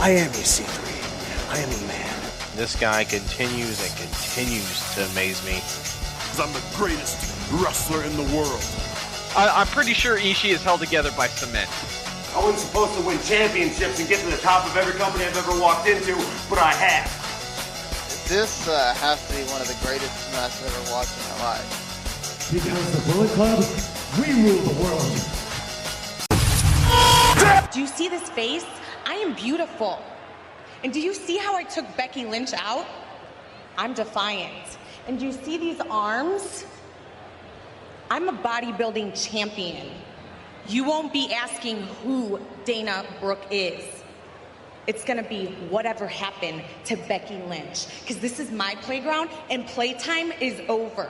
I am EC3. I am a man. This guy continues and continues to amaze me. I'm the greatest wrestler in the world. I'm pretty sure Ishii is held together by cement. I wasn't supposed to win championships and get to the top of every company I've ever walked into, but I have. This has to be one of the greatest matches I've ever watched in my life. Because the Bullet Club, we rule the world. Do you see this face? I am beautiful. And do you see how I took Becky Lynch out? I'm defiant. And do you see these arms? I'm a bodybuilding champion. You won't be asking who Dana Brooke is. It's gonna be whatever happened to Becky Lynch. Because this is my playground and playtime is over.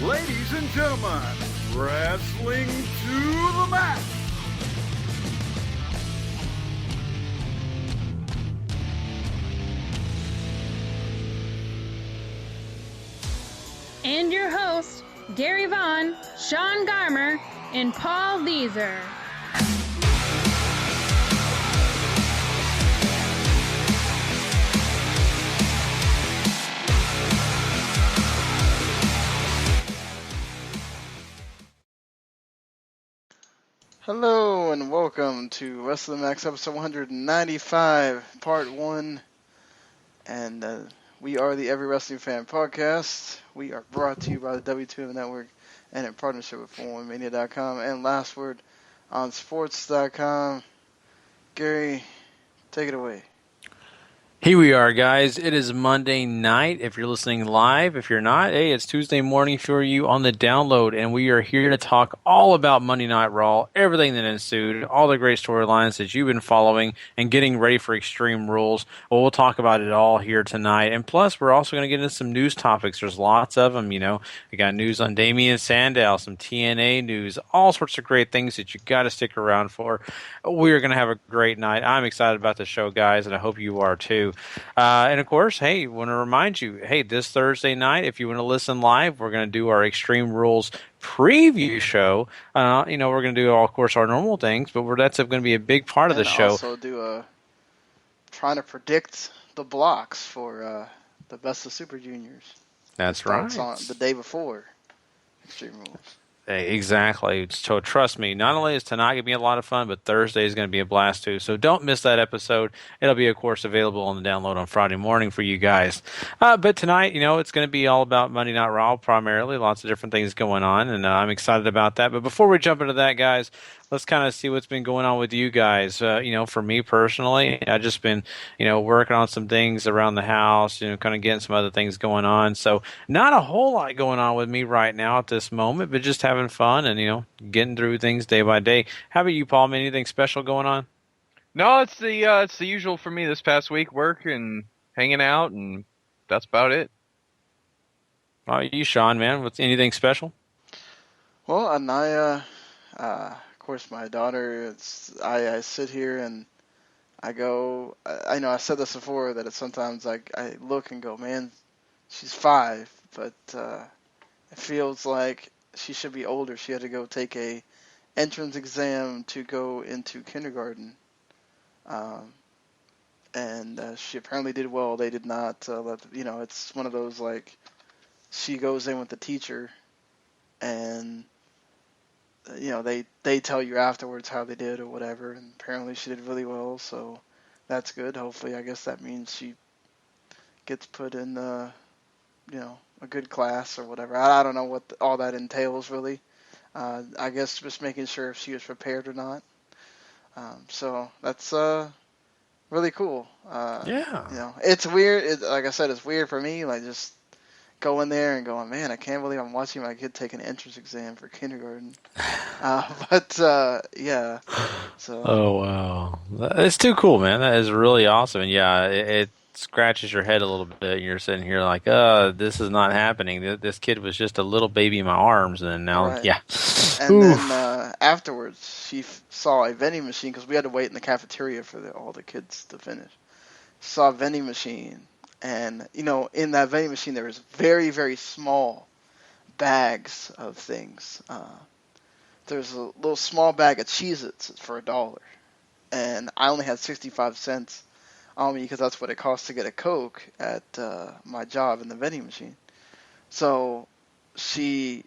Ladies and gentlemen, wrestling to the mat. And your hosts, Gary Vaughn, Sean Garmer, and Paul Leeser. Hello and welcome to Wrestling Max episode 195, part 1. And we are the Every Wrestling Fan podcast. We are brought to you by the W2M Network and in partnership with 411mania.com and Last Word on Sports.com. Gary, take it away. Here we are, guys. It is Monday night if you're listening live. If you're not, hey, it's Tuesday morning for you on the download, and we are here to talk all about Monday Night Raw, everything that ensued, all the great storylines that you've been following, and getting ready for Extreme Rules. Well, we'll talk about it all here tonight, and plus, we're also going to get into some news topics. There's lots of them, you know. We got news on Damian Sandow, some TNA news, all sorts of great things that you got to stick around for. We are going to have a great night. I'm excited about the show, guys, and I hope you are too. And of course, hey, want to remind you, hey, this Thursday night, if you want to listen live, we're going to do our Extreme Rules preview show. You know, we're going to do, of course, our normal things, but that's going to be a big part of the show. Also do trying to predict the blocks for the Best of Super Juniors. That's right. It's on the day before Extreme Rules. Exactly. So trust me, not only is tonight going to be a lot of fun, but Thursday is going to be a blast too. So don't miss that episode. It'll be, of course, available on the download on Friday morning for you guys. But tonight, you know, it's going to be all about Monday Night Raw primarily. Lots of different things going on, and I'm excited about that. But before we jump into that, guys, let's kind of see what's been going on with you guys. You know, for me personally, I've just been, you know, working on some things around the house, you know, kind of getting some other things going on. So not a whole lot going on with me right now at this moment, but just having fun and, you know, getting through things day by day. How about you, Paul? Anything special going on? No, it's the usual for me this past week, work and hanging out, and that's about it. You, Sean, man, what's anything special? Well, and of course, my daughter, I sit here and I go, I know I said this before, that sometimes I look and go, man, she's 5, but it feels like she should be older. She had to go take a entrance exam to go into kindergarten. And she apparently did well. They did not you know, it's one of those, like, she goes in with the teacher and you know, they tell you afterwards how they did or whatever, and apparently she did really well, so that's good. Hopefully, I guess that means she gets put in, you know, a good class or whatever. I don't know what all that entails, really. I guess just making sure if she was prepared or not. So that's really cool. Yeah. You know, it's weird. Like I said, it's weird for me, like, just going there and going, man, I can't believe I'm watching my kid take an entrance exam for kindergarten. Yeah. So. Oh, wow. It's too cool, man. That is really awesome. And yeah, it scratches your head a little bit. And you're sitting here like, this is not happening. This kid was just a little baby in my arms. And now, right. Yeah. And then afterwards, she saw a vending machine, because we had to wait in the cafeteria for all the kids to finish. Saw a vending machine. And, you know, in that vending machine, there was very, very small bags of things. there's a little small bag of Cheez-Its for $1, and I only had 65 cents on me because that's what it costs to get a Coke at my job in the vending machine. So she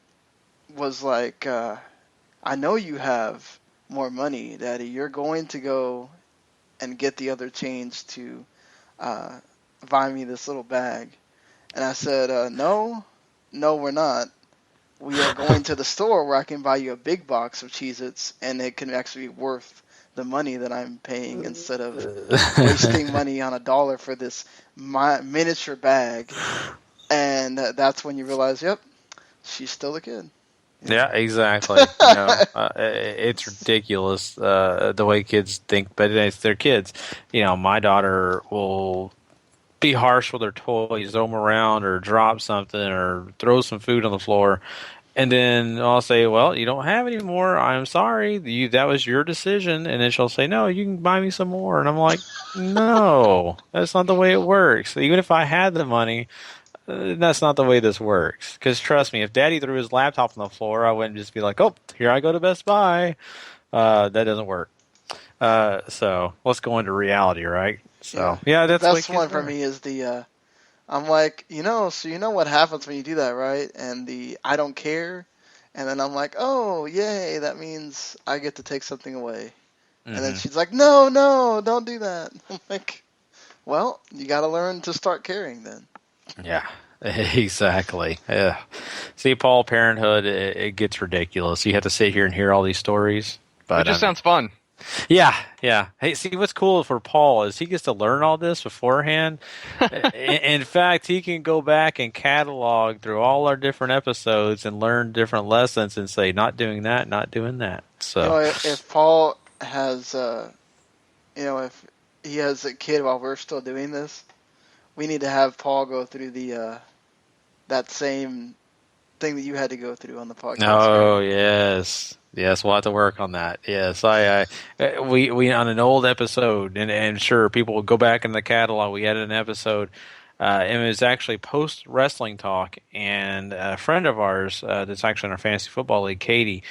was like, I know you have more money, Daddy. You're going to go and get the other change to buy me this little bag. And I said, no, we're not. We are going to the store where I can buy you a big box of Cheez-Its, and it can actually be worth the money that I'm paying instead of wasting money on $1 for this miniature bag. And that's when you realize, yep, she's still a kid. Yeah, exactly. It's ridiculous the way kids think, but it's their kids. My daughter will be harsh with her toys, throw them around, or drop something, or throw some food on the floor, and then I'll say, "Well, you don't have any more. I'm sorry. That was your decision." And then she'll say, "No, you can buy me some more." And I'm like, "No, that's not the way it works. Even if I had the money." That's not the way this works. Because trust me, if Daddy threw his laptop on the floor, I wouldn't just be like, "Oh, here I go to Best Buy." That doesn't work. So let's go into reality, right? So yeah, that's one for me is I'm like, so you know what happens when you do that, right? And I don't care, and then I'm like, oh yay, that means I get to take something away, and then she's like, no, don't do that. I'm like, well, you got to learn to start caring then. Yeah, exactly. Yeah. See, Paul, parenthood, it gets ridiculous. You have to sit here and hear all these stories. But it just sounds fun. Yeah. Hey, see, what's cool for Paul is he gets to learn all this beforehand. In fact, he can go back and catalog through all our different episodes and learn different lessons and say, not doing that, not doing that. So, if Paul has, if he has a kid while we're still doing this, we need to have Paul go through that same thing that you had to go through on the podcast. Oh, yes, we'll have to work on that. Yes, we on an old episode, and sure, people will go back in the catalog. We had an episode, and it was actually post wrestling talk, and a friend of ours that's actually in our fantasy football league, Katie.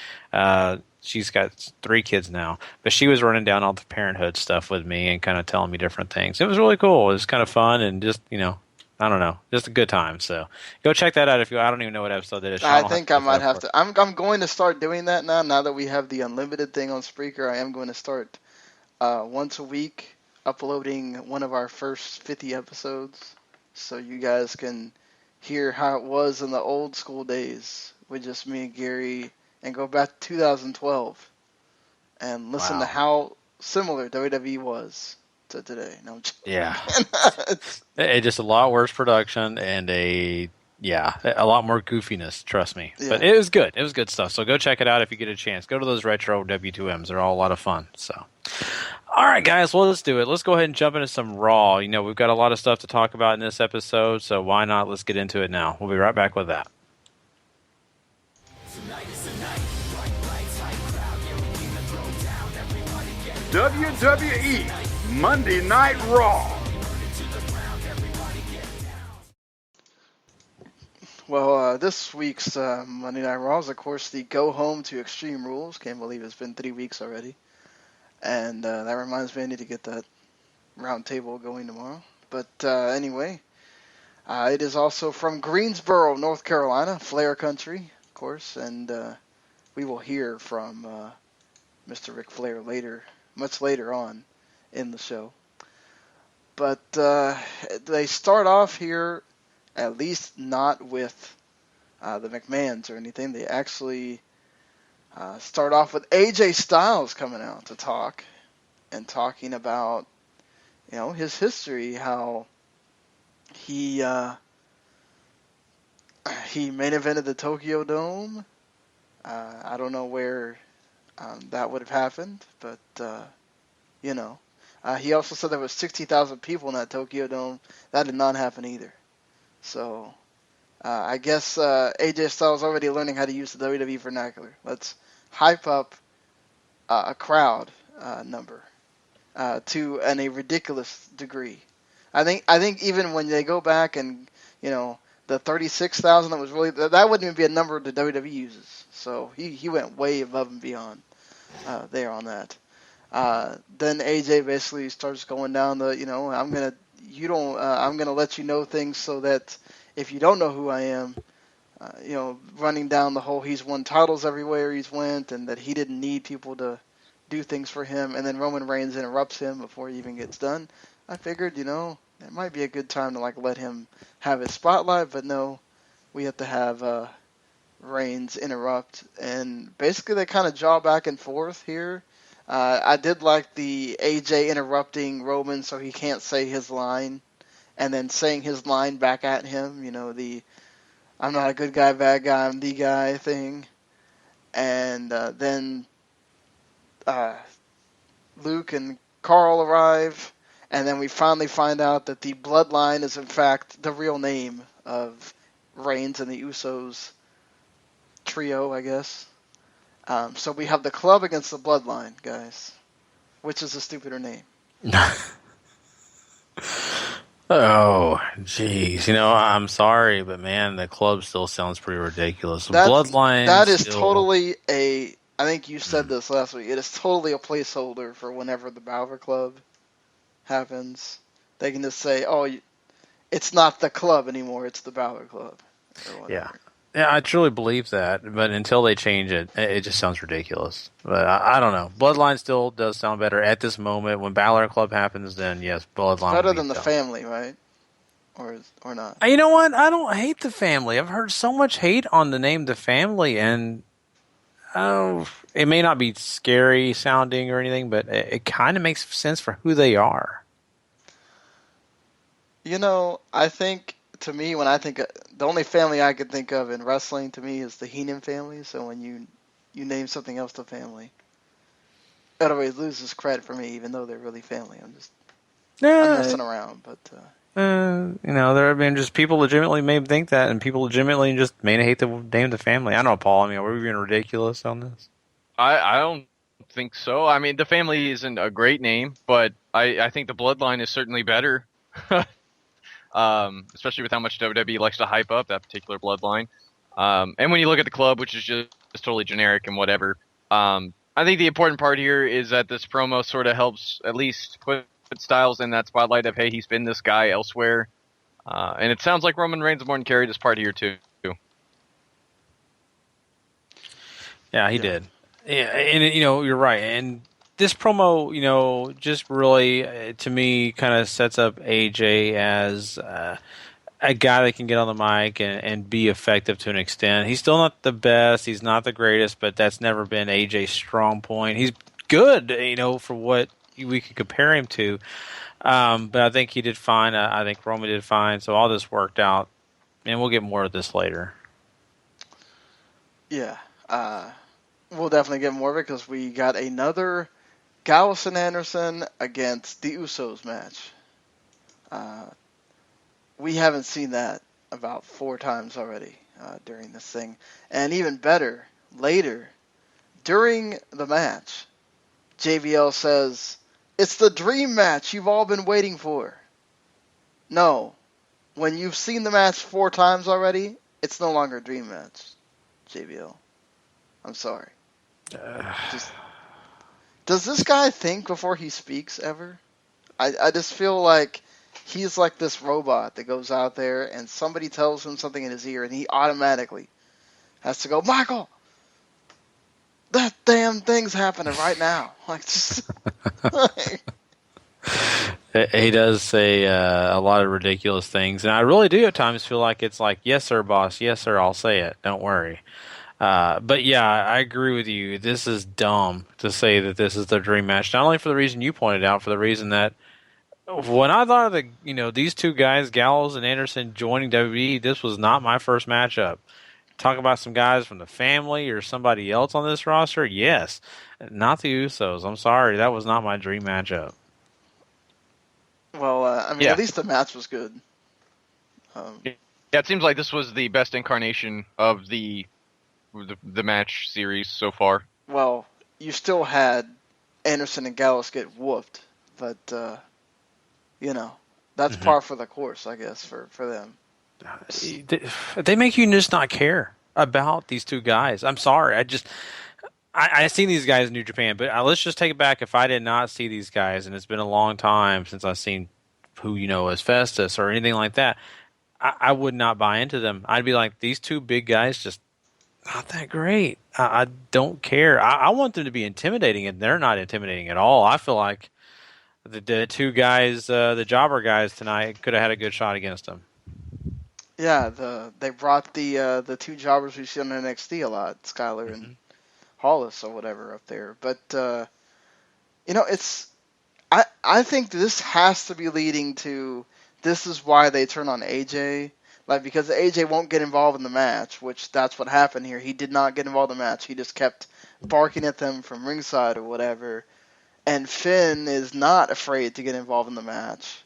She's got 3 kids now, but she was running down all the parenthood stuff with me and kind of telling me different things. It was really cool. It was kind of fun and just, I don't know, just a good time. So go check that out I don't even know what episode that is. I think I might have to. I'm going to start doing that now that we have the unlimited thing on Spreaker. I am going to start once a week uploading one of our first 50 episodes so you guys can hear how it was in the old school days with just me and Gary, and go back to 2012 and listen to how similar WWE was to today. No, yeah. It's just a lot worse production and a lot more goofiness, trust me. Yeah. But it was good. It was good stuff. So go check it out if you get a chance. Go to those retro W2Ms. They're all a lot of fun. So, all right, guys, well, let's do it. Let's go ahead and jump into some Raw. We've got a lot of stuff to talk about in this episode, so why not? Let's get into it now. We'll be right back with that. WWE Monday Night Raw. Well, this week's Monday Night Raw is, of course, the Go Home to Extreme Rules. Can't believe it's been 3 weeks already. And that reminds me I need to get that round table going tomorrow. But anyway, it is also from Greensboro, North Carolina, Flair Country, of course. And we will hear from Mr. Ric Flair much later on in the show. But they start off here, at least not with the McMahons or anything. They actually start off with AJ Styles coming out to talk and talking about, his history, how he main evented the Tokyo Dome. I don't know where that would have happened, but he also said there was 60,000 people in that Tokyo Dome. That did not happen either. So I guess AJ Styles already learning how to use the WWE vernacular. Let's hype up a crowd number to a ridiculous degree. I think even when they go back and the 36,000 that was really that wouldn't even be a number that WWE uses. So he went way above and beyond there on that. Then AJ basically starts going down the, I'm gonna let you know things so that if you don't know who I am, running down the whole he's won titles everywhere he's went and that he didn't need people to do things for him. And then Roman Reigns interrupts him before he even gets done. I figured, it might be a good time to let him have his spotlight, but no, we have to have Reigns interrupt. And basically they kind of jaw back and forth here. I did like the AJ interrupting Roman so he can't say his line, and then saying his line back at him, the I'm not a good guy, bad guy, I'm the guy thing. And then Luke and Carl arrive, and then we finally find out that the Bloodline is in fact the real name of Reigns and the Usos trio, I guess. So we have the Club against the Bloodline, guys. Which is a stupider name? Oh, jeez. I'm sorry, but man, the Club still sounds pretty ridiculous. Bloodline. That is totally I think you said this last week. It is totally a placeholder for whenever the Balor Club happens. They can just say, "Oh, it's not the Club anymore; it's the Balor Club." Yeah. Yeah, I truly believe that, but until they change it, it just sounds ridiculous. But I don't know. Bloodline still does sound better at this moment. When Balor Club happens, then yes, Bloodline. Better than the Family, right? Or not? You know what? I don't hate the Family. I've heard so much hate on the name The Family, and it may not be scary sounding or anything, but it kind of makes sense for who they are. I think, to me, when I think the only family I could think of in wrestling to me is the Heenan family. So when you name something else the Family, it always loses credit for me, even though they're really family. I'm messing around, but there have been just people legitimately may think that, and people legitimately just may hate the name The Family. I don't know, Paul. Are we being ridiculous on this? I don't think so. I mean, The Family isn't a great name, but I think the Bloodline is certainly better. Especially with how much WWE likes to hype up that particular Bloodline. And when you look at the Club, which is just totally generic and whatever, I think the important part here is that this promo sort of helps at least put Styles in that spotlight of, hey, he's been this guy elsewhere. And it sounds like Roman Reigns more than carried this part here, too. Yeah, he did. Yeah, and you're right. And this promo, just really, to me, kind of sets up AJ as a guy that can get on the mic and be effective to an extent. He's still not the best. He's not the greatest, but that's never been AJ's strong point. He's good, for what we could compare him to. But I think he did fine. I think Roman did fine. So all this worked out. And we'll get more of this later. Yeah. We'll definitely get more of it because we got another Gallows and Anderson against the Usos match. We haven't seen that about 4 times already during this thing. And even better, later, during the match, JBL says, "It's the dream match you've all been waiting for." No. When you've seen the match 4 times already, it's no longer a dream match, JBL. I'm sorry. Does this guy think before he speaks ever? I just feel like he's like this robot that goes out there and somebody tells him something in his ear and he automatically has to go, "Michael, that damn thing's happening right now." He does say a lot of ridiculous things, and I really do at times feel like it's like, "Yes, sir, boss. Yes, sir, I'll say it. Don't worry." But yeah, I agree with you. This is dumb to say that this is the dream match. Not only for the reason you pointed out, for the reason that when I thought of these two guys, Gallows and Anderson, joining WWE, this was not my first matchup. Talk about some guys from the Family or somebody else on this roster? Yes. Not the Usos. I'm sorry. That was not my dream matchup. Well, at least the match was good. Yeah, it seems like this was the best incarnation of the match series so far. Well, you still had Anderson and Gallows get whooped, but, that's par for the course, I guess, for them. They make you just not care about these two guys. I'm sorry. I seen these guys in New Japan, but let's just take it back. If I did not see these guys, and it's been a long time since I've seen who as Festus or anything like that, I would not buy into them. I'd be like, these two big guys just not that great. I don't care. I want them to be intimidating, and they're not intimidating at all. I feel like the two guys, the jobber guys tonight, could have had a good shot against them. Yeah, they brought the two jobbers we see on NXT a lot, Skylar and Hollis or whatever up there. But it's I think this has to be leading to, this is why they turn on AJ, like, because AJ won't get involved in the match, which that's what happened here. He did not get involved in the match. He just kept barking at them from ringside or whatever. And Finn is not afraid to get involved in the match.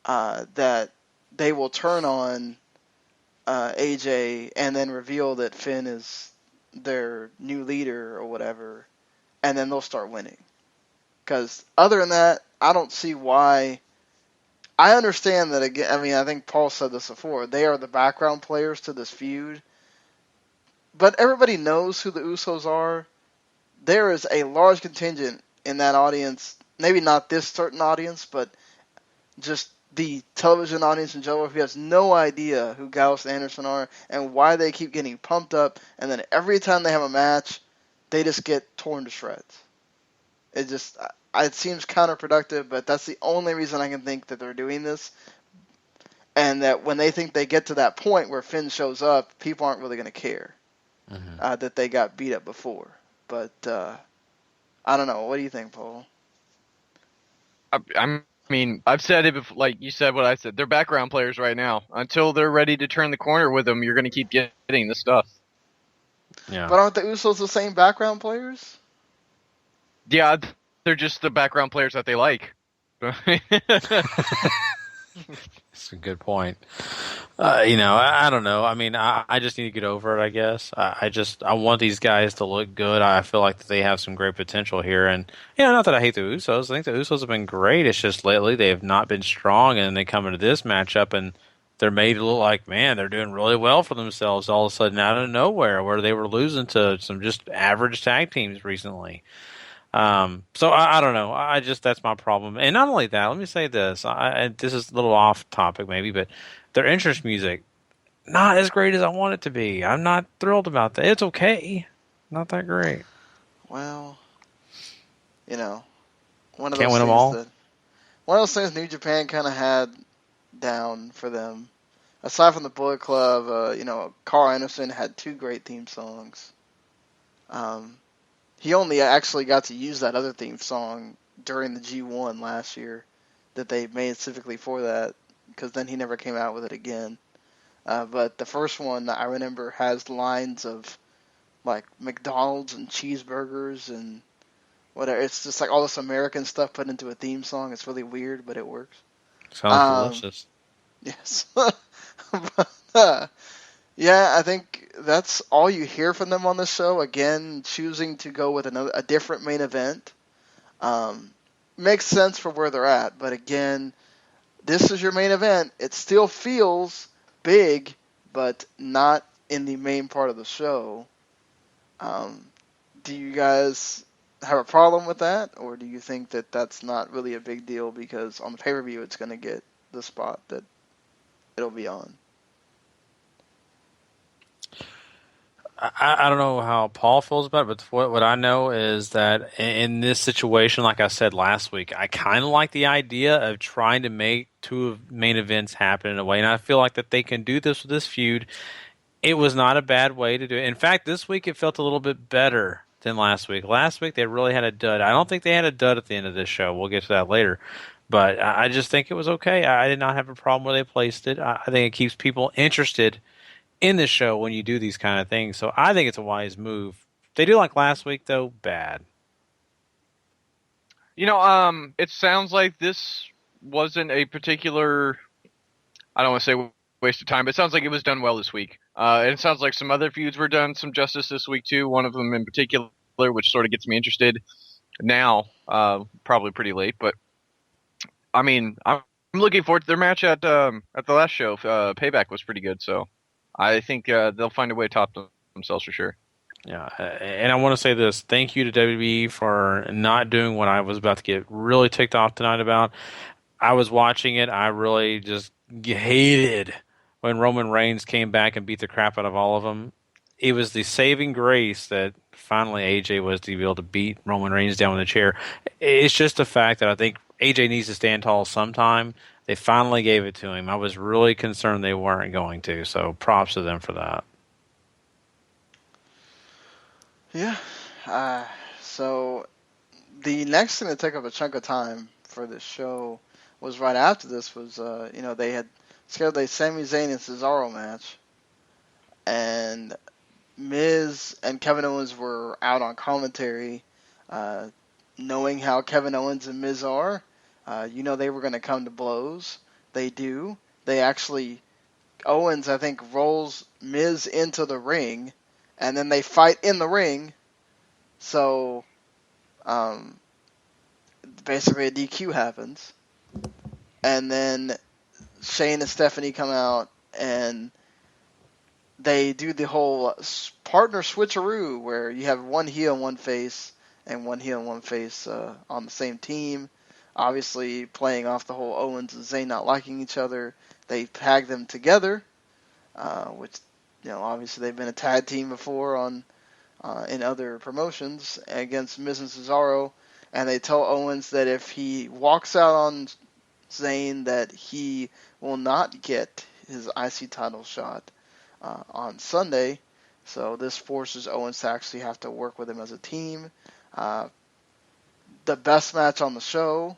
That they will turn on AJ and then reveal that Finn is their new leader or whatever, and then they'll start winning. Because other than that, I don't see why. I understand that, again, I mean, I think Paul said this before, they are the background players to this feud, but everybody knows who the Usos are. There is a large contingent in that audience, maybe not this certain audience, but just the television audience in general, who has no idea who Gallus and Anderson are and why they keep getting pumped up, and then every time they have a match, they just get torn to shreds. It seems counterproductive, but that's the only reason I can think that they're doing this. And that when they think they get to that point where Finn shows up, people aren't really going to care that they got beat up before. But I don't know. What do you think, Paul? I mean, I've said it before, like you said what I said. They're background players right now. Until they're ready to turn the corner with them, you're going to keep getting this stuff. Yeah. But aren't the Usos the same background players? Yeah, they're just the background players that they like. That's a good point. I don't know. I mean, I just need to get over it, I guess. I want these guys to look good. I feel like that they have some great potential here. And, not that I hate the Usos. I think the Usos have been great. It's just lately they have not been strong, and they come into this matchup, and they're made to look like, man, they're doing really well for themselves all of a sudden out of nowhere, where they were losing to some just average tag teams recently. So I don't know. That's my problem. And not only that, let me say this. This is a little off topic maybe, but their entrance music, not as great as I want it to be. I'm not thrilled about that. It's okay. Not that great. Well, one of Can't those win them things all. One of those things New Japan kind of had down for them. Aside from the Bullet Club, Carl Anderson had 2 great theme songs. He only actually got to use that other theme song during the G1 last year that they made specifically for that, because then he never came out with it again. But the first one I remember has lines of like McDonald's and cheeseburgers and whatever. It's just like all this American stuff put into a theme song. It's really weird, but it works. Sounds delicious. Yes. But, yeah, I think that's all you hear from them on the show. Again, choosing to go with a different main event makes sense for where they're at. But again, this is your main event. It still feels big, but not in the main part of the show. Do you guys have a problem with that, or do you think that that's not really a big deal because on the pay-per-view it's going to get the spot that it'll be on? I don't know how Paul feels about it, but what I know is that in this situation, like I said last week, I kind of like the idea of trying to make 2 main events happen in a way, and I feel like that they can do this with this feud. It was not a bad way to do it. In fact, this week it felt a little bit better than last week. Last week they really had a dud. I don't think they had a dud at the end of this show. We'll get to that later. But I just think it was okay. I did not have a problem where they placed it. I think it keeps people interested in the show when you do these kind of things. So I think it's a wise move. If they do like last week, though, bad. It sounds like this wasn't a particular, I don't want to say waste of time, but it sounds like it was done well this week. And it sounds like some other feuds were done some justice this week, too. One of them in particular, which sort of gets me interested now, probably pretty late. But, I mean, I'm I'm looking forward to their match at the last show. Payback was pretty good, so I think they'll find a way to top themselves for sure. Yeah, and I want to say this. Thank you to WWE for not doing what I was about to get really ticked off tonight about. I was watching it. I really just hated when Roman Reigns came back and beat the crap out of all of them. It was the saving grace that finally AJ was to be able to beat Roman Reigns down with a chair. It's just a fact that I think AJ needs to stand tall sometime. They finally gave it to him. I was really concerned they weren't going to, so props to them for that. Yeah. So the next thing to take up a chunk of time for this show was right after this was, they had scheduled a Sami Zayn and Cesaro match, and Miz and Kevin Owens were out on commentary, knowing how Kevin Owens and Miz are. They were going to come to blows. They do. They actually, Owens, I think, rolls Miz into the ring, and then they fight in the ring. So, basically a DQ happens. And then Shane and Stephanie come out, and they do the whole partner switcheroo where you have one heel and one face, and one heel and one face on the same team. Obviously, playing off the whole Owens and Zayn not liking each other, they tag them together, which, obviously they've been a tag team before in other promotions against Miz and Cesaro, and they tell Owens that if he walks out on Zayn, that he will not get his IC title shot on Sunday. So this forces Owens to actually have to work with him as a team. The best match on the show,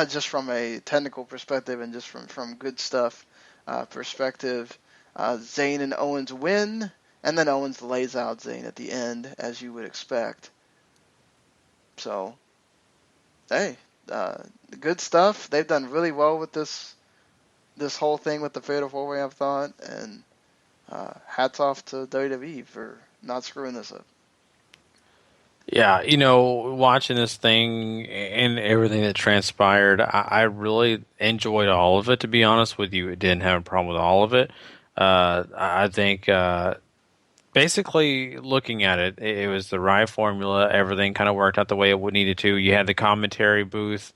just from a technical perspective and just from good stuff perspective, Zayn and Owens win, and then Owens lays out Zayn at the end, as you would expect. So, hey, good stuff. They've done really well with this whole thing with the Fatal 4-Way, I've thought, and hats off to WWE for not screwing this up. Yeah, watching this thing and everything that transpired, I really enjoyed all of it, to be honest with you. I didn't have a problem with all of it. I think basically looking at it, it was the right formula. Everything kind of worked out the way it needed to. You had the commentary booth.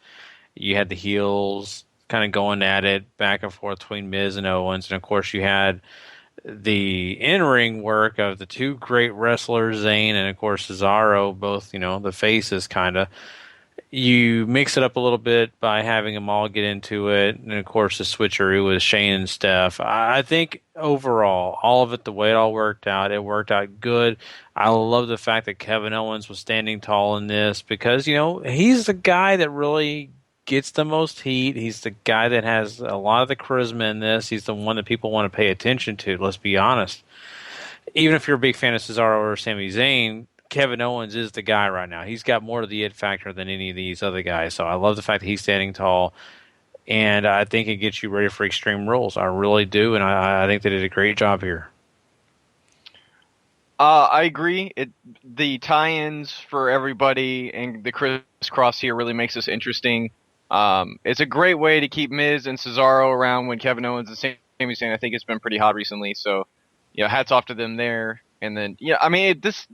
You had the heels kind of going at it back and forth between Miz and Owens. And, of course, you had the in-ring work of the two great wrestlers, Zayn and, of course, Cesaro, both, the faces kind of. You mix it up a little bit by having them all get into it. And, of course, the switcheroo with Shane and Steph. I think overall, all of it, the way it all worked out, it worked out good. I love the fact that Kevin Owens was standing tall in this because, he's the guy that really gets the most heat. He's the guy that has a lot of the charisma in this. He's the one that people want to pay attention to, let's be honest. Even if you're a big fan of Cesaro or Sami Zayn, Kevin Owens is the guy right now. He's got more of the it factor than any of these other guys. So I love the fact that he's standing tall, and I think it gets you ready for Extreme Rules. I really do, and I think they did a great job here. I agree. The tie-ins for everybody and the crisscross here really makes this interesting. It's a great way to keep Miz and Cesaro around when Kevin Owens and Sami Zayn, I think it's been pretty hot recently. So, hats off to them there. And then, this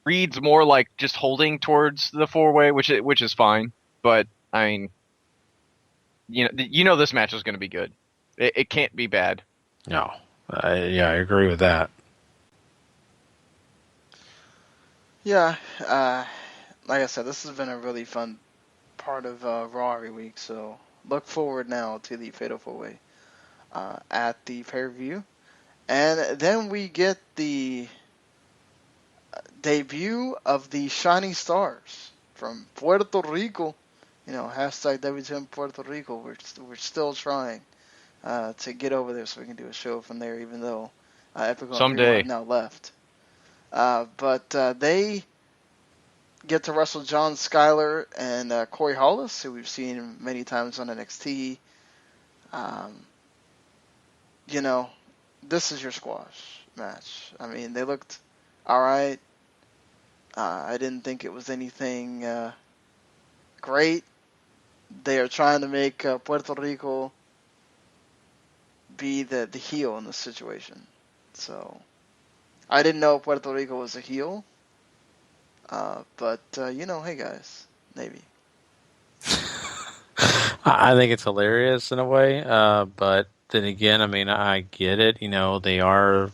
reads more like just holding towards the 4-way, which is fine. But I mean, this match is going to be good. It can't be bad. No, I agree with that. Yeah, like I said, this has been a really fun part of Raw every week, so look forward now to the Fatal 4-Way at the pay-per-view. And then we get the debut of the Shining Stars from Puerto Rico. Hashtag WTM Puerto Rico. We're still trying to get over there so we can do a show from there, even though Epic someday now left. But they get to wrestle John Skyler and Corey Hollis, who we've seen many times on NXT. This is your squash match. I mean, they looked all right. I didn't think it was anything great. they are trying to make Puerto Rico be the heel in this situation. So I didn't know Puerto Rico was a heel, but hey guys, maybe. I think it's hilarious in a way, but then again, I mean, I get it. They are,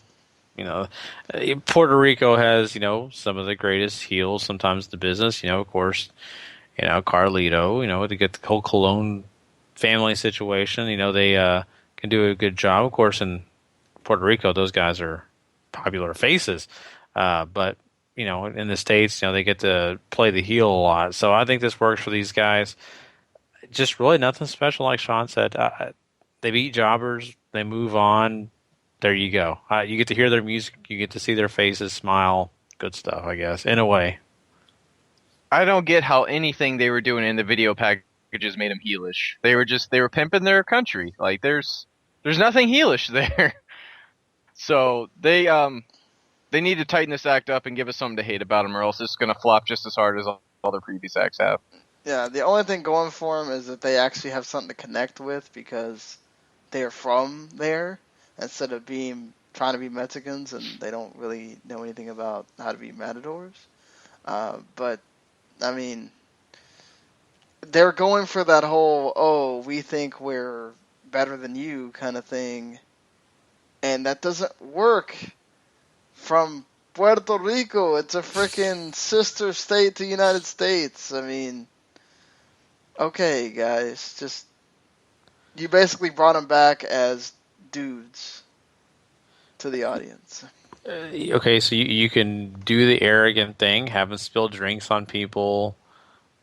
Puerto Rico has, some of the greatest heels sometimes in the business. Of course, Carlito, to get the whole Colon family situation, they can do a good job. Of course, in Puerto Rico, those guys are popular faces, but in the States, they get to play the heel a lot. So I think this works for these guys. Just really nothing special, like Sean said. They beat jobbers, they move on. There you go. You get to hear their music, you get to see their faces, smile, good stuff, I guess, in a way. I don't get how anything they were doing in the video packages made them heelish. They were pimping their country. Like there's nothing heelish there. So they need to tighten this act up and give us something to hate about them, or else it's going to flop just as hard as all the previous acts have. Yeah, the only thing going for them is that they actually have something to connect with because they're from there instead of trying to be Mexicans and they don't really know anything about how to be matadors. But I mean, they're going for that whole we think we're better than you kind of thing, and that doesn't work. From Puerto Rico, it's a freaking sister state to the United States. I mean, okay, guys, you basically brought them back as dudes to the audience. Okay, so you can do the arrogant thing, have them spill drinks on people,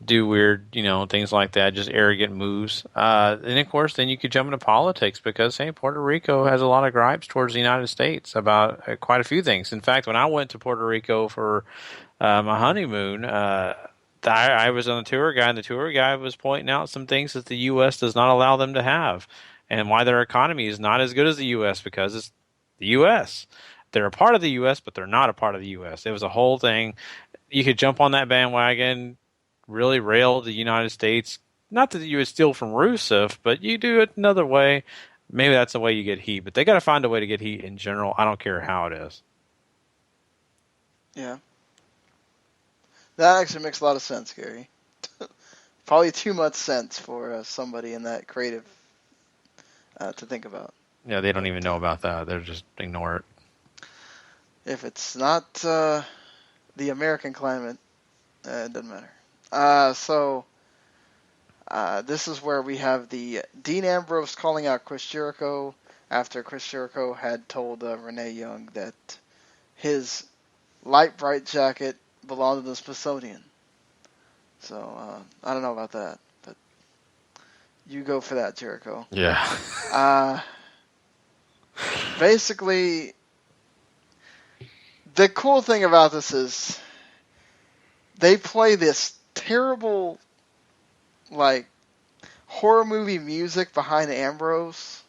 do weird, things like that, just arrogant moves. And of course, then you could jump into politics because, hey, Puerto Rico has a lot of gripes towards the United States about quite a few things. In fact, when I went to Puerto Rico for my honeymoon, I was on a tour guide, and the tour guide was pointing out some things that the U.S. does not allow them to have, and why their economy is not as good as the U.S. because it's the U.S. They're a part of the U.S., but they're not a part of the U.S. It was a whole thing. You could jump on that bandwagon, really rail the United States. Not that you would steal from Rusev, but you do it another way. Maybe that's the way you get heat, but they got to find a way to get heat in general. I don't care how it is. Yeah. That actually makes a lot of sense, Gary. Probably too much sense for somebody in that creative to think about. Yeah, they don't even know about that. They're just ignore it. If it's not the American climate, it doesn't matter. So this is where we have the Dean Ambrose calling out Chris Jericho after Chris Jericho had told Renee Young that his light bright jacket belonged to the Smithsonian. So I don't know about that, but you go for that, Jericho. Yeah. Basically, the cool thing about this is they play this terrible, horror movie music behind Ambrose,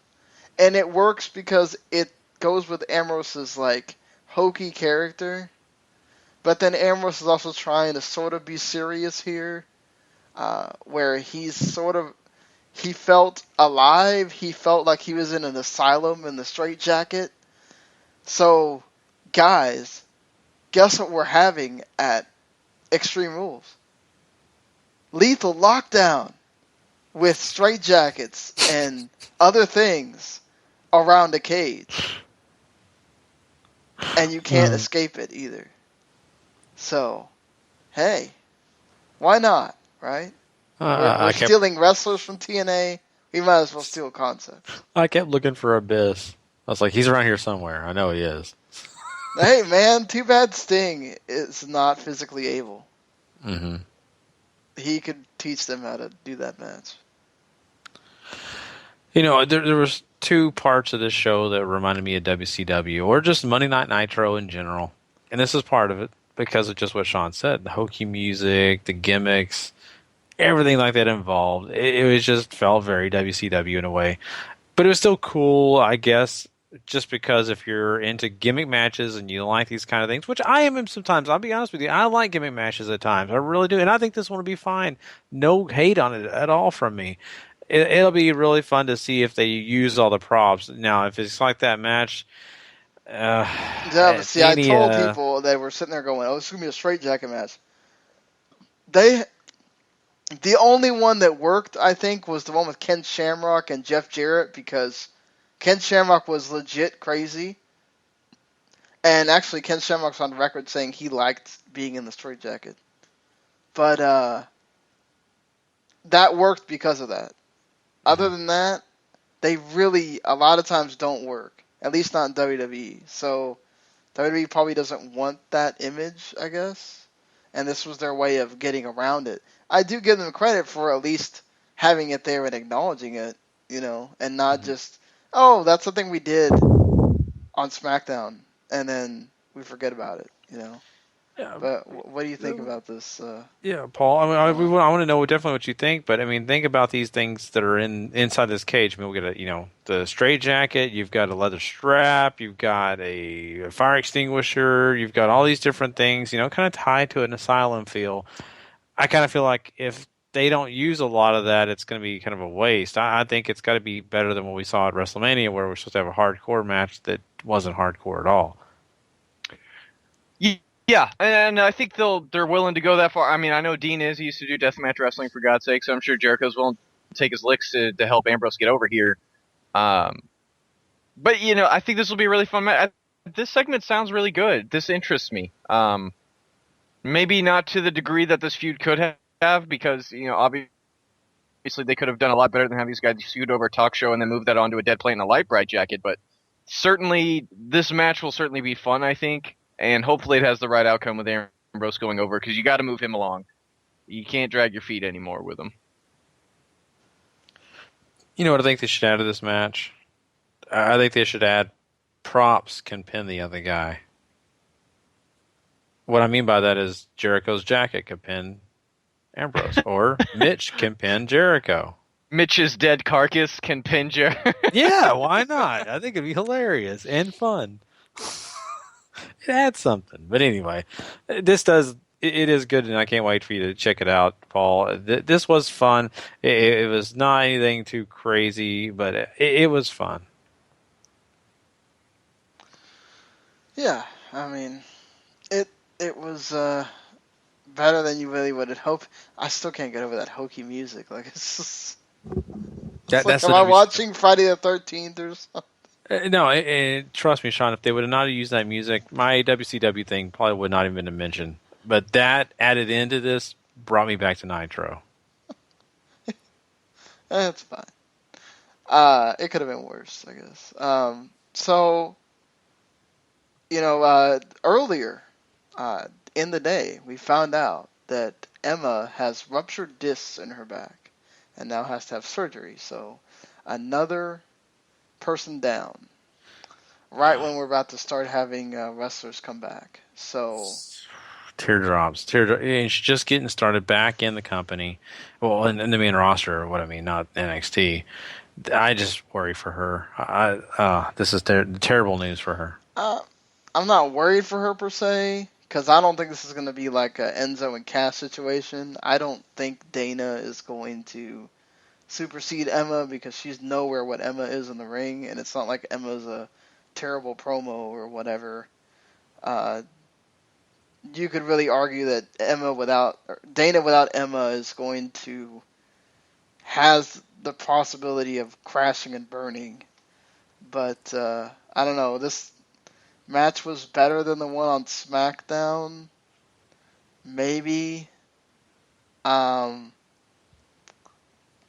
and it works because it goes with Ambrose's, hokey character, but then Ambrose is also trying to sort of be serious here, where he felt alive, he felt like he was in an asylum in the straitjacket. So, guys, guess what we're having at Extreme Rules? Lethal Lockdown with straitjackets and other things around the cage. And you can't escape it either. So, hey, why not, right? We're stealing wrestlers from TNA. We might as well steal concepts. I kept looking for Abyss. I was like, he's around here somewhere. I know he is. Hey, man, too bad Sting is not physically able. Mm-hmm. He could teach them how to do that match. There was two parts of this show that reminded me of WCW, or just Monday Night Nitro in general. And this is part of it, because of just what Sean said. The hokey music, the gimmicks, everything like that involved. It was just felt very WCW in a way. But it was still cool, I guess. just because if you're into gimmick matches and you like these kind of things, which I am sometimes, I'll be honest with you, I like gimmick matches at times. I really do. And I think this one will be fine. No hate on it at all from me. It'll be really fun to see if they use all the props. Now, if it's like that match, Yeah, but see, I told people they were sitting there going, "Oh, this is gonna be a straight jacket match." The only one that worked, I think, was the one with Ken Shamrock and Jeff Jarrett, because Ken Shamrock was legit crazy, and actually Ken Shamrock's on record saying he liked being in the straight jacket. But that worked because of that. Other than that, they really a lot of times don't work. At least not in WWE. So WWE probably doesn't want that image, I guess. And this was their way of getting around it. I do give them credit for at least having it there and acknowledging it, and not just, oh, that's something we did on SmackDown, and then we forget about it, Yeah. But what do you think about this? Yeah, Paul. I want to know definitely what you think, but I mean, think about these things that are inside this cage. I mean, we got the straight jacket. You've got a leather strap. You've got a fire extinguisher. You've got all these different things. Kind of tied to an asylum feel. I kind of feel like if they don't use a lot of that, it's going to be kind of a waste. I think it's got to be better than what we saw at WrestleMania, where we're supposed to have a hardcore match that wasn't hardcore at all. Yeah, and I think they're willing to go that far. I mean, I know Dean is. He used to do deathmatch wrestling, for God's sake, so I'm sure Jericho's willing to take his licks to help Ambrose get over here. But, I think this will be a really fun match. This segment sounds really good. This interests me. Maybe not to the degree that this feud could have, because, obviously they could have done a lot better than have these guys feud over a talk show and then move that onto a dead plate and a light bright jacket. But certainly, this match will certainly be fun, I think. And hopefully it has the right outcome with Ambrose going over, because you got to move him along. You can't drag your feet anymore with him. You know what I think they should add to this match? I think they should add props can pin the other guy. What I mean by that is Jericho's jacket can pin Ambrose, or Mitch can pin Jericho. Mitch's dead carcass can pin Jericho. Yeah, why not? I think it'd be hilarious and fun. It adds something. But anyway, it is good, and I can't wait for you to check it out, Paul. This was fun. It was not anything too crazy, but it was fun. Yeah, I mean, it was better than you really would have hoped. I still can't get over that hokey music. Like, it's just... am I watching Friday the 13th or something? No, trust me, Sean, if they would have not used that music, my WCW thing probably would not have been a mention. But that added into this brought me back to Nitro. That's fine. It could have been worse, I guess. Earlier in the day, we found out that Emma has ruptured discs in her back and now has to have surgery. So another person down right when we're about to start having wrestlers come back. So teardrops. And she's just getting started back in the company. Well, in the main roster, or what I mean, not NXT. I just worry for her. This is terrible news for her. I'm not worried for her per se, because I don't think this is going to be like a Enzo and Cass situation. I don't think Dana is going to supersede Emma, because she's nowhere what Emma is in the ring, and it's not like Emma's a terrible promo or whatever. You could really argue that Dana without Emma is going to has the possibility of crashing and burning. But I don't know. This match was better than the one on SmackDown, maybe.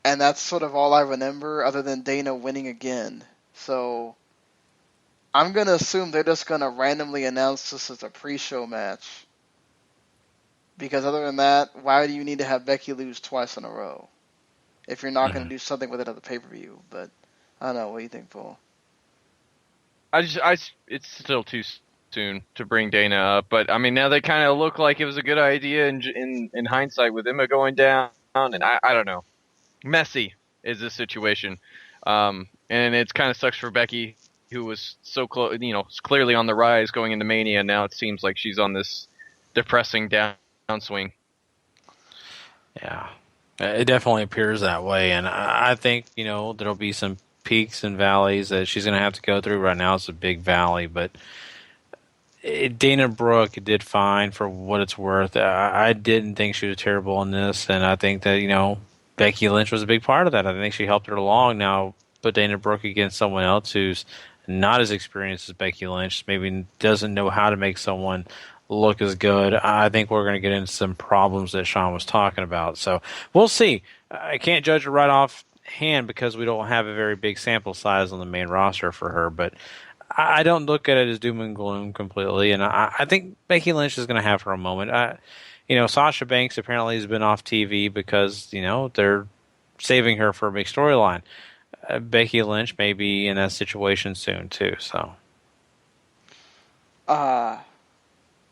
And that's sort of all I remember, other than Dana winning again. So I'm going to assume they're just going to randomly announce this as a pre-show match. Because other than that, why do you need to have Becky lose twice in a row if you're not going to do something with it at the pay-per-view? But I don't know. What do you think, Paul? It's still too soon to bring Dana up. But, I mean, now they kind of look like it was a good idea in hindsight with Emma going down. And I don't know. Messy is this situation. And it kind of sucks for Becky, who was so close, clearly on the rise going into Mania. Now it seems like she's on this depressing downswing. Yeah, it definitely appears that way, and I think there'll be some peaks and valleys that she's going to have to go through. Right now, it's a big valley, but Dana Brooke did fine for what it's worth. I didn't think she was terrible in this, and I think that Becky Lynch was a big part of that. I think she helped her along. Now, put Dana Brooke against someone else who's not as experienced as Becky Lynch, maybe doesn't know how to make someone look as good. I think we're going to get into some problems that Sean was talking about. So we'll see. I can't judge her right off hand because we don't have a very big sample size on the main roster for her, but I don't look at it as doom and gloom completely, and I think Becky Lynch is going to have her moment. Sasha Banks apparently has been off TV because, they're saving her for a big storyline. Becky Lynch may be in that situation soon, too, so.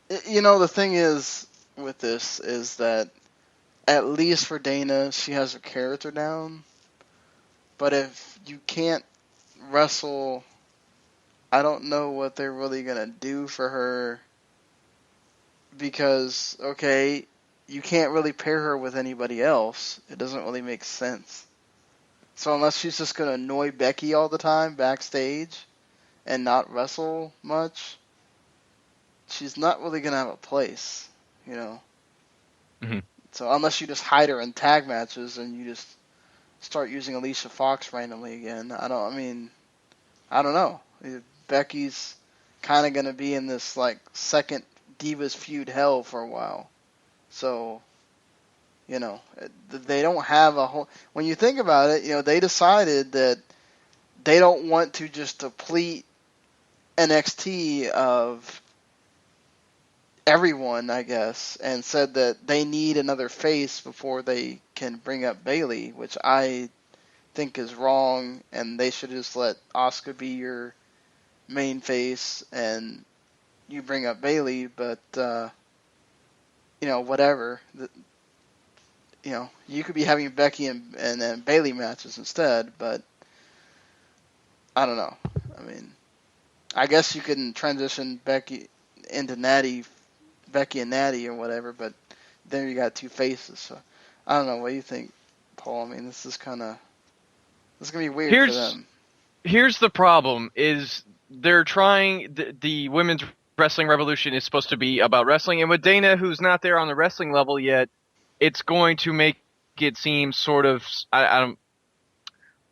The thing is with this is that at least for Dana, she has her character down. But if you can't wrestle, I don't know what they're really going to do for her. Because, okay, you can't really pair her with anybody else. It doesn't really make sense. So unless she's just going to annoy Becky all the time backstage and not wrestle much, she's not really going to have a place, Mm-hmm. So unless you just hide her in tag matches and you just start using Alicia Fox randomly again, I don't know. Becky's kind of going to be in this, second Divas feud hell for a while. So, they don't have a whole... When you think about it, they decided that they don't want to just deplete NXT of everyone, I guess, and said that they need another face before they can bring up Bayley, which I think is wrong, and they should just let Asuka be your main face and you bring up Bayley, but whatever. You could be having Becky and Bayley matches instead, but I don't know. I guess you can transition Becky into Becky and Natty or whatever, but then you got two faces. So I don't know. What do you think, Paul? This is gonna be weird for them. Here's the problem: is they're trying the women's wrestling revolution is supposed to be about wrestling, and with Dana, who's not there on the wrestling level yet, it's going to make it seem sort of I don't.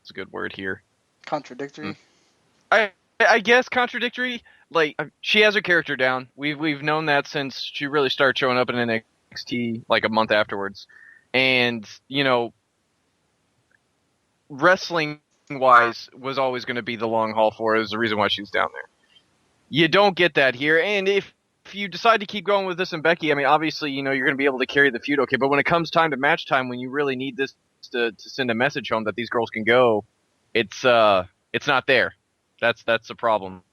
What's a good word here? Contradictory. I guess contradictory. She has her character down. We've known that since she really started showing up in NXT a month afterwards. And, wrestling wise was always going to be the long haul for her. Is the reason why she's down there. You don't get that here. And if you decide to keep going with this and Becky, obviously, you're going to be able to carry the feud okay. But when it comes time to match time, when you really need this to send a message home that these girls can go, it's not there. That's the problem.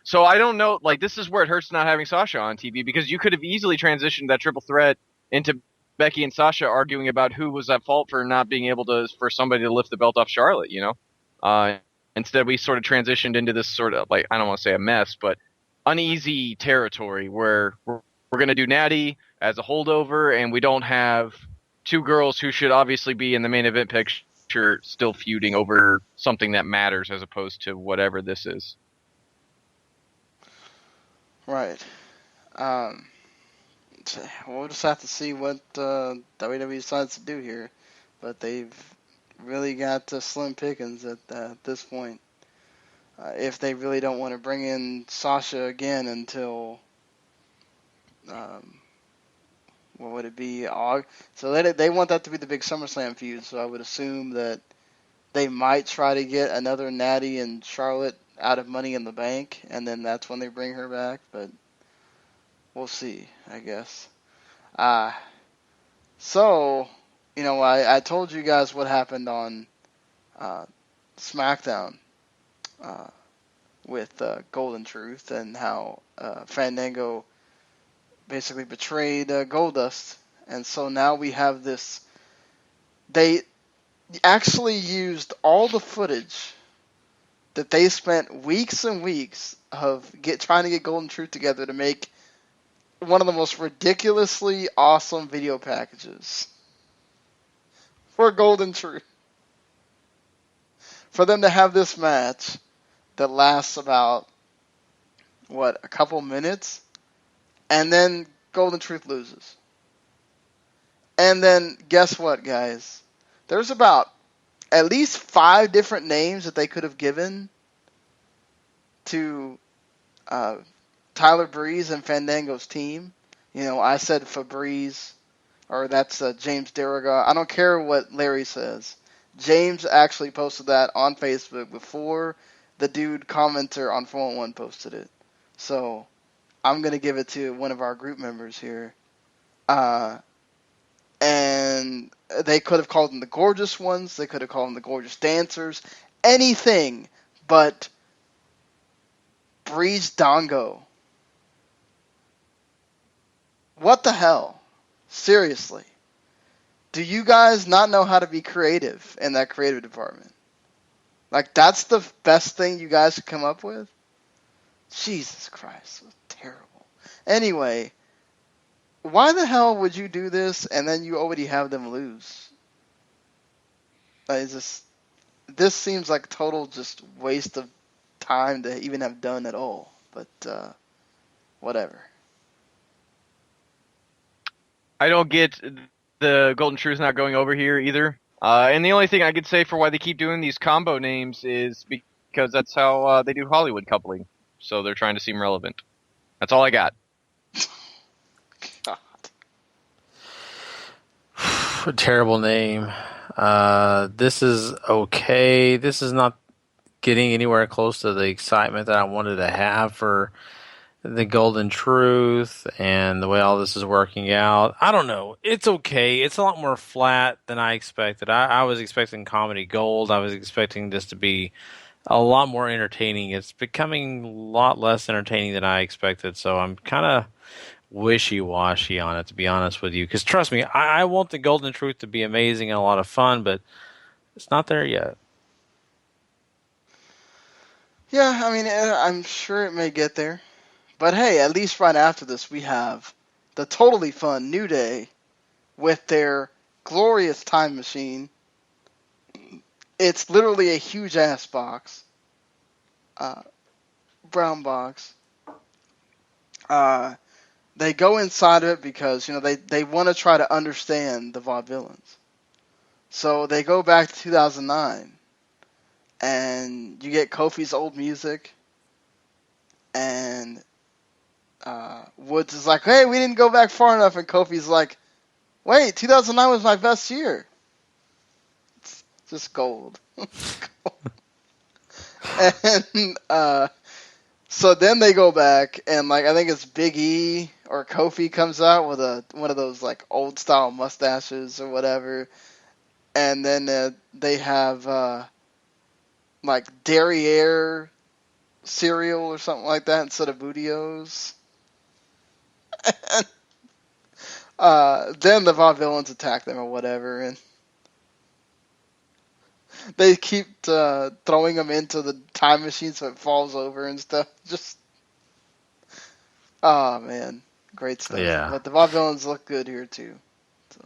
So I don't know, this is where it hurts not having Sasha on TV, because you could have easily transitioned that triple threat into Becky and Sasha arguing about who was at fault for not being able for somebody to lift the belt off Charlotte, Instead, we sort of transitioned into this sort of, I don't want to say a mess, but uneasy territory where we're going to do Natty as a holdover, and we don't have two girls who should obviously be in the main event picture still feuding over something that matters as opposed to whatever this is. Right. We'll just have to see what WWE decides to do here. But they've really got slim pickings at this point. If they really don't want to bring in Sasha again until, what would it be? So they want that to be the big SummerSlam feud. So I would assume that they might try to get another Natty and Charlotte out of Money in the Bank, and then that's when they bring her back, but we'll see, I guess. So, I told you guys what happened on SmackDown with Golden Truth and how Fandango basically betrayed Goldust, and so now we have this. They actually used all the footage that they spent weeks and weeks of trying to get Golden Truth together to make one of the most ridiculously awesome video packages for Golden Truth. For them to have this match that lasts about, a couple minutes, and then Golden Truth loses. And then, guess what, guys? There's about at least 5 different names that they could have given to Tyler Breeze and Fandango's team. I said Febreze, or that's James Derriga. I don't care what Larry says. James actually posted that on Facebook before the dude commenter on 411 posted it. So I'm going to give it to one of our group members here. And they could have called them the Gorgeous Ones. They could have called them the Gorgeous Dancers. Anything but Breeze Dongo. What the hell? Seriously. Do you guys not know how to be creative in that creative department? Like, that's the best thing you guys could come up with? Jesus Christ. Terrible. Anyway, why the hell would you do this and then you already have them lose? This seems like total just waste of time to even have done at all. But, whatever. I don't get the Golden Truth not going over here either. And the only thing I could say for why they keep doing these combo names is because that's how they do Hollywood coupling. So they're trying to seem relevant. That's all I got. God. A terrible name. This is okay. This is not getting anywhere close to the excitement that I wanted to have for the Golden Truth and the way all this is working out. I don't know. It's okay. It's a lot more flat than I expected. I was expecting comedy gold. I was expecting this to be a lot more entertaining. It's becoming a lot less entertaining than I expected, so I'm kind of wishy-washy on it, to be honest with you. Because trust me, I want the Golden Truth to be amazing and a lot of fun, but it's not there yet. Yeah, I mean, I'm sure it may get there. But hey, at least right after this, we have the totally fun New Day with their glorious time machine. It's literally a huge-ass box. Brown box. They go inside of it because, they want to try to understand the vaudevillains. So they go back to 2009. And you get Kofi's old music. And Woods is like, hey, we didn't go back far enough. And Kofi's like, wait, 2009 was my best year. It's just gold. And so then they go back, and I think it's Big E or Kofi comes out with one of those old style mustaches or whatever. And then they have Derriere cereal or something like that instead of Bootios. Then the vaudevillains attack them or whatever, and they keep throwing them into the time machine so it falls over and stuff. Just, oh man, great stuff. Yeah. But the vaudevillains look good here too. So.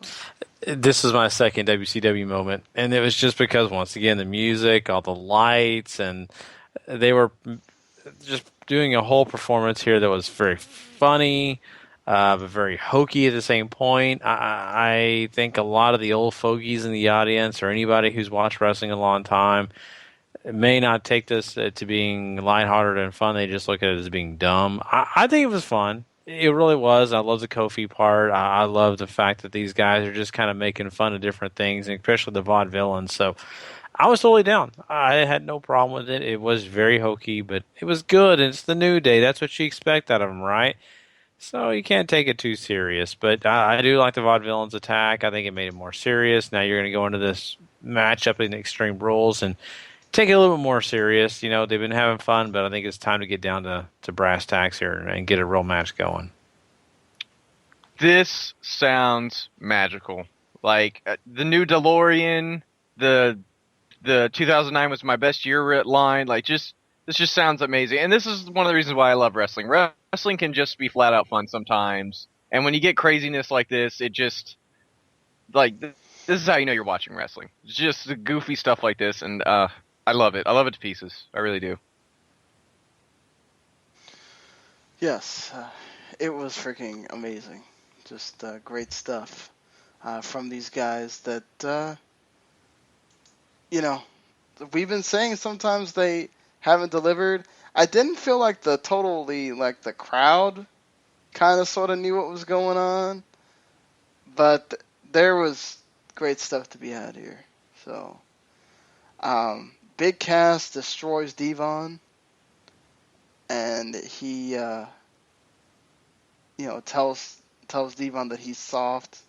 This is my second WCW moment, and it was just because, once again, the music, all the lights, and they were just doing a whole performance here that was very funny, but very hokey at the same point. I think a lot of the old fogies in the audience, or anybody who's watched wrestling a long time, may not take this to being lighthearted and fun. They just look at it as being dumb. I think it was fun. It really was. I love the Kofi part. I love the fact that these guys are just kind of making fun of different things, and especially the vaudevillains. So I was totally down. I had no problem with it. It was very hokey, but it was good. And it's the New Day. That's what you expect out of them, right? So you can't take it too serious. But I do like the vaudevillains attack. I think it made it more serious. Now you're going to go into this matchup in Extreme Rules and take it a little bit more serious. They've been having fun, but I think it's time to get down to brass tacks here and get a real match going. This sounds magical. The new DeLorean, the the 2009 was my best year line. Like, this just sounds amazing. And this is one of the reasons why I love wrestling. Wrestling can just be flat out fun sometimes. And when you get craziness like this, it just, like, this is how you know you're watching wrestling. It's just the goofy stuff like this, and I love it. I love it to pieces. I really do. Yes, it was freaking amazing. Just great stuff from these guys that, we've been saying sometimes they haven't delivered. I didn't feel like the crowd kind of sort of knew what was going on, but there was great stuff to be had here. So, Big Cass destroys Devon, and he, tells Devon that he's soft.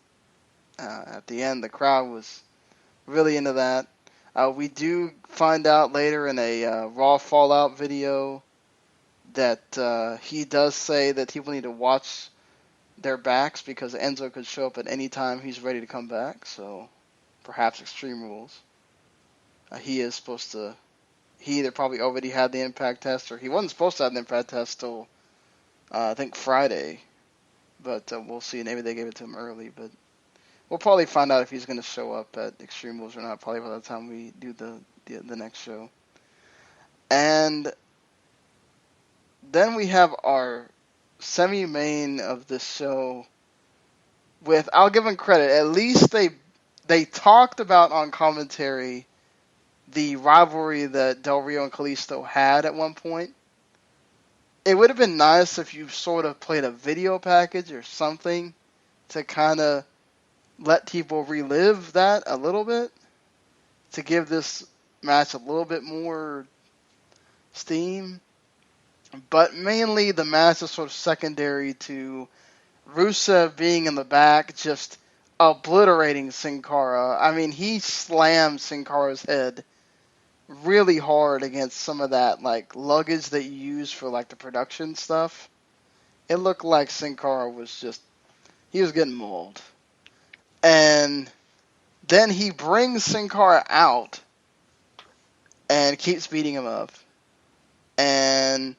At the end, the crowd was really into that. We do find out later in a Raw Fallout video that he does say that people need to watch their backs because Enzo could show up at any time he's ready to come back. So perhaps Extreme Rules. He is supposed to. He either probably already had the impact test or he wasn't supposed to have the impact test till I think Friday. But we'll see. Maybe they gave it to him early. But we'll probably find out if he's going to show up at Extreme Rules or not. Probably by the time we do the next show. And then we have our semi-main of this show with, I'll give them credit, at least they talked about on commentary the rivalry that Del Rio and Kalisto had at one point. It would have been nice if you sort of played a video package or something to kind of let people relive that a little bit, to give this match a little bit more steam. But mainly the match is sort of secondary to Rusev being in the back, just obliterating Sin Cara. I mean, he slammed Sin Cara's head really hard against some of that like luggage that you use for like the production stuff. It looked like Sin Cara he was getting mauled. And then he brings Sin Cara out and keeps beating him up. And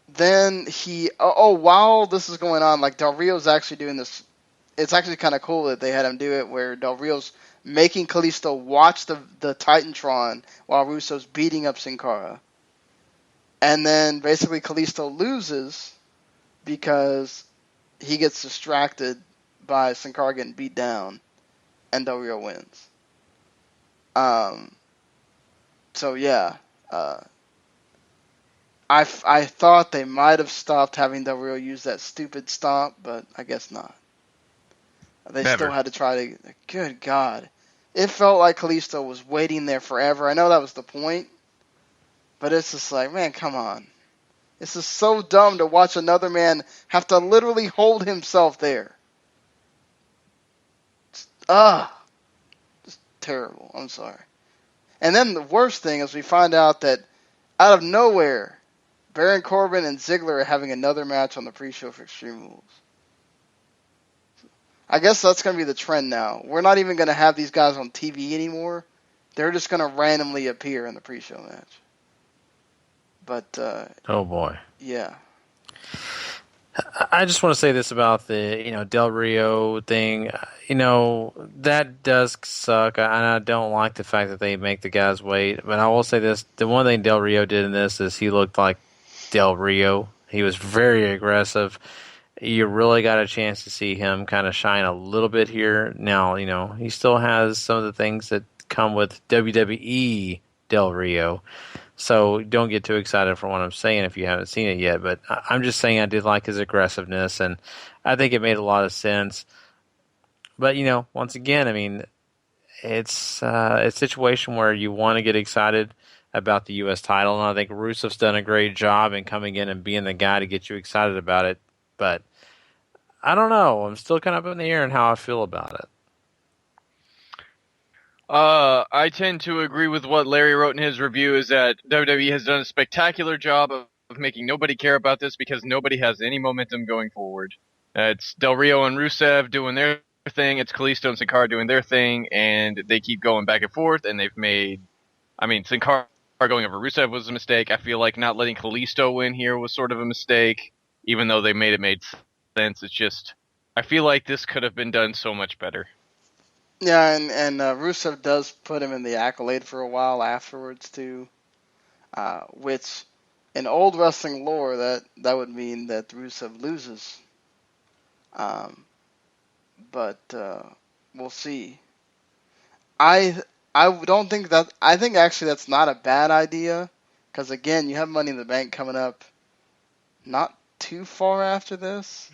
then while this is going on, like Del Rio's actually doing this. It's actually kind of cool that they had him do it, where Del Rio's making Kalisto watch the Titantron while Russo's beating up Sin Cara. And then basically Kalisto loses because he gets distracted by Sin Cara getting beat down, and Del Rio wins. So yeah, I thought they might have stopped having Del Rio use that stupid stomp, but I guess not. They still had to try to. Good God. It felt like Kalisto was waiting there forever. I know that was the point, but it's just like, man, come on. This is so dumb to watch another man have to literally hold himself there. Just terrible. I'm sorry. And then the worst thing is we find out that out of nowhere, Baron Corbin and Ziggler are having another match on the pre-show for Extreme Rules. I guess that's going to be the trend now. We're not even going to have these guys on TV anymore. They're just going to randomly appear in the pre-show match. But, oh boy. Yeah. I just want to say this about the, Del Rio thing. That does suck. And I don't like the fact that they make the guys wait. But I will say this. The one thing Del Rio did in this is he looked like Del Rio. He was very aggressive. You really got a chance to see him kind of shine a little bit here. Now, he still has some of the things that come with WWE Del Rio. So don't get too excited for what I'm saying if you haven't seen it yet. But I'm just saying I did like his aggressiveness, and I think it made a lot of sense. But, once again, I mean, it's a situation where you want to get excited about the U.S. title, and I think Rusev's done a great job in coming in and being the guy to get you excited about it. But I don't know. I'm still kind of up in the air on how I feel about it. I tend to agree with what Larry wrote in his review, is that WWE has done a spectacular job of making nobody care about this because nobody has any momentum going forward. It's Del Rio and Rusev doing their thing. It's Kalisto and Sin Cara doing their thing, and they keep going back and forth. And they've made, Sin Cara going over Rusev was a mistake. I feel like not letting Kalisto win here was sort of a mistake, even though they made sense. It's just, I feel like this could have been done so much better. Yeah, and Rusev does put him in the accolade for a while afterwards too, which in old wrestling lore that would mean that Rusev loses. But we'll see. I don't think that. I think actually that's not a bad idea, because again, you have Money in the Bank coming up, not too far after this,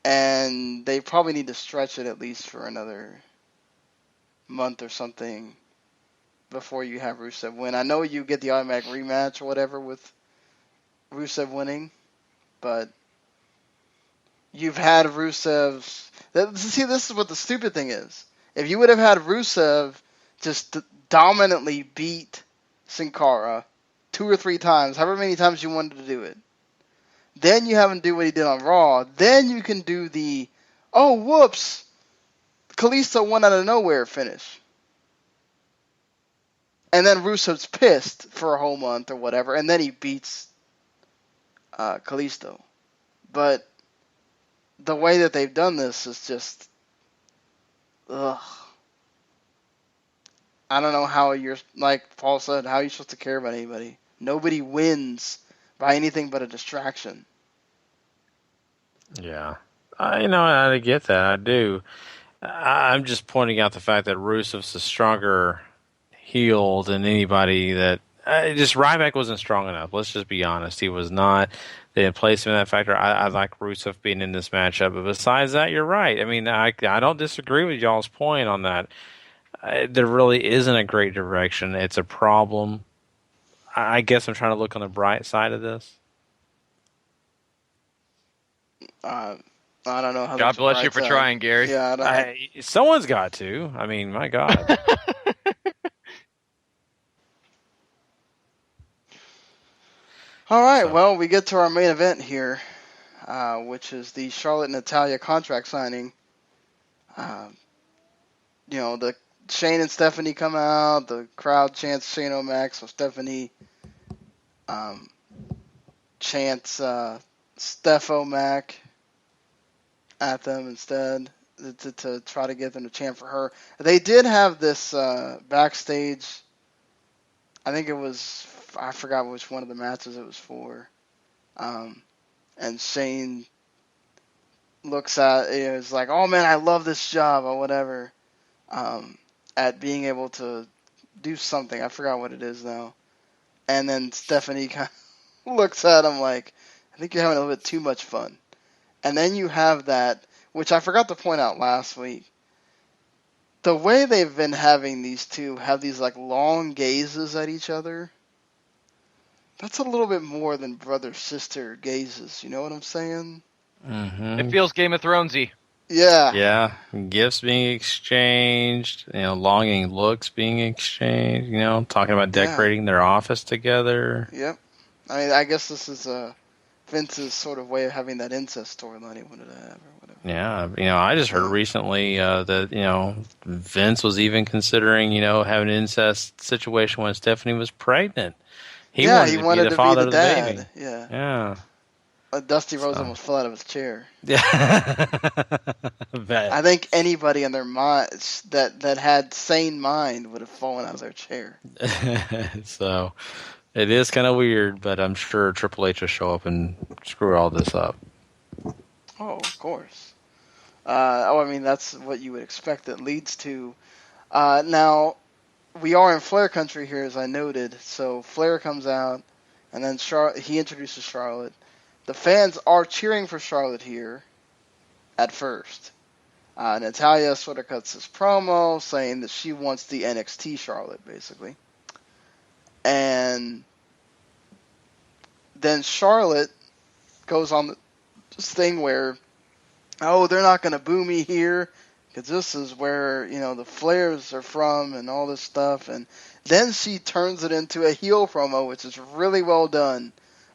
and they probably need to stretch it at least for another month or something before you have Rusev win. I know you get the automatic rematch or whatever with Rusev winning, but you've had Rusev's... See, this is what the stupid thing is. If you would have had Rusev just dominantly beat Sin Cara 2 or 3 times, however many times you wanted to do it, then you have him do what he did on Raw, then you can do the, oh, whoops, Kalisto won out of nowhere finish. And then Rusev's pissed for a whole month or whatever, and then he beats Kalisto. But the way that they've done this is just, ugh. I don't know how you're, like Paul said, how are you supposed to care about anybody? Nobody wins by anything but a distraction. Yeah. I get that. I do. I'm just pointing out the fact that Rusev's a stronger heel than anybody that... just Ryback wasn't strong enough. Let's just be honest. He was not. They didn't place him in that factor. I like Rusev being in this matchup. But besides that, you're right. I mean, I don't disagree with y'all's point on that. There really isn't a great direction. It's a problem. I guess I'm trying to look on the bright side of this. I don't know how. God bless you for trying, Gary. Yeah, someone's got to. I mean, my God. All right, well, we get to our main event here, which is the Charlotte and Natalya contract signing. The Shane and Stephanie come out. The crowd chants Shane O'Mac, so Stephanie chants Steph O'Mac at them instead to try to get them to chant for her. They did have this backstage. I think it was, I forgot which one of the matches it was for. And Shane looks at it, is like, oh man, I love this job or whatever. At being able to do something. I forgot what it is now. And then Stephanie kind of looks at him like, I think you're having a little bit too much fun. And then you have that, which I forgot to point out last week. The way they've been having these two have these like long gazes at each other, that's a little bit more than brother-sister gazes. You know what I'm saying? Mm-hmm. It feels Game of Thronesy. Yeah. Yeah. Gifts being exchanged, longing looks being exchanged, talking about decorating their office together. Yep. I mean, I guess this is Vince's sort of way of having that incest storyline he wanted to have or whatever. Yeah. I just heard recently that, Vince was even considering, having an incest situation when Stephanie was pregnant. He wanted to be the father of the baby. Yeah. Yeah. Dusty Rhodes almost fell out of his chair. Yeah. I think anybody in their mind that had sane mind would have fallen out of their chair. So it is kind of weird, but I'm sure Triple H will show up and screw all this up. Oh, of course. I mean, that's what you would expect that leads to. Now, we are in Flair country here, as I noted. So Flair comes out, and then he introduces Charlotte. The fans are cheering for Charlotte here at first. Natalya sort of cuts this promo saying that she wants the NXT Charlotte, basically. And then Charlotte goes on this thing where, oh, they're not going to boo me here because this is where, the Flairs are from and all this stuff. And then she turns it into a heel promo, which is really well done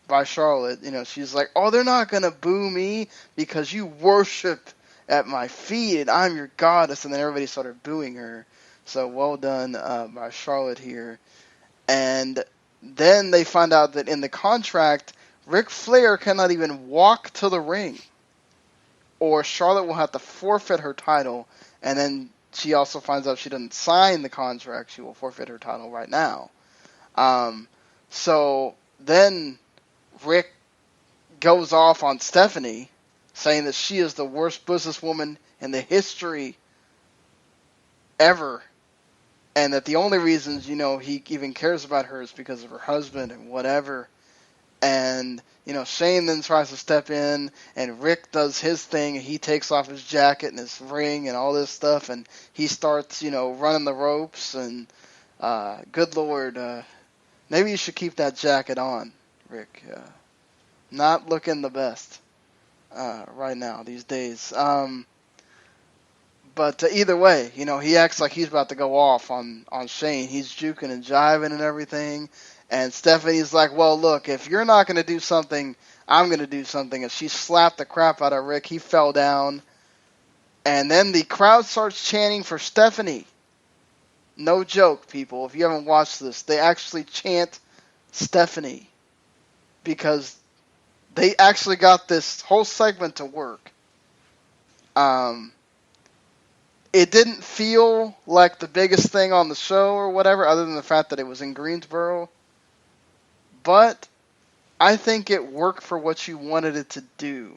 by Charlotte. She's like, oh, they're not going to boo me because you worship at my feet, and I'm your goddess. And then everybody started booing her. So well done by Charlotte here. And then they find out that in the contract, Ric Flair cannot even walk to the ring, or Charlotte will have to forfeit her title. And then she also finds out if she doesn't sign the contract, she will forfeit her title right now. So then Rick goes off on Stephanie, saying that she is the worst businesswoman in the history ever, and that the only reasons, he even cares about her is because of her husband and whatever. And, Shane then tries to step in, and Rick does his thing, and he takes off his jacket and his ring and all this stuff, and he starts, running the ropes, and good Lord, maybe you should keep that jacket on, Rick. Not looking the best right now these days. But either way, he acts like he's about to go off on Shane. He's juking and jiving and everything. And Stephanie's like, well, look, if you're not going to do something, I'm going to do something. And she slapped the crap out of Rick. He fell down. And then the crowd starts chanting for Stephanie. No joke, people. If you haven't watched this, they actually chant Stephanie. Because they actually got this whole segment to work. It didn't feel like the biggest thing on the show or whatever, other than the fact that it was in Greensboro. But I think it worked for what you wanted it to do.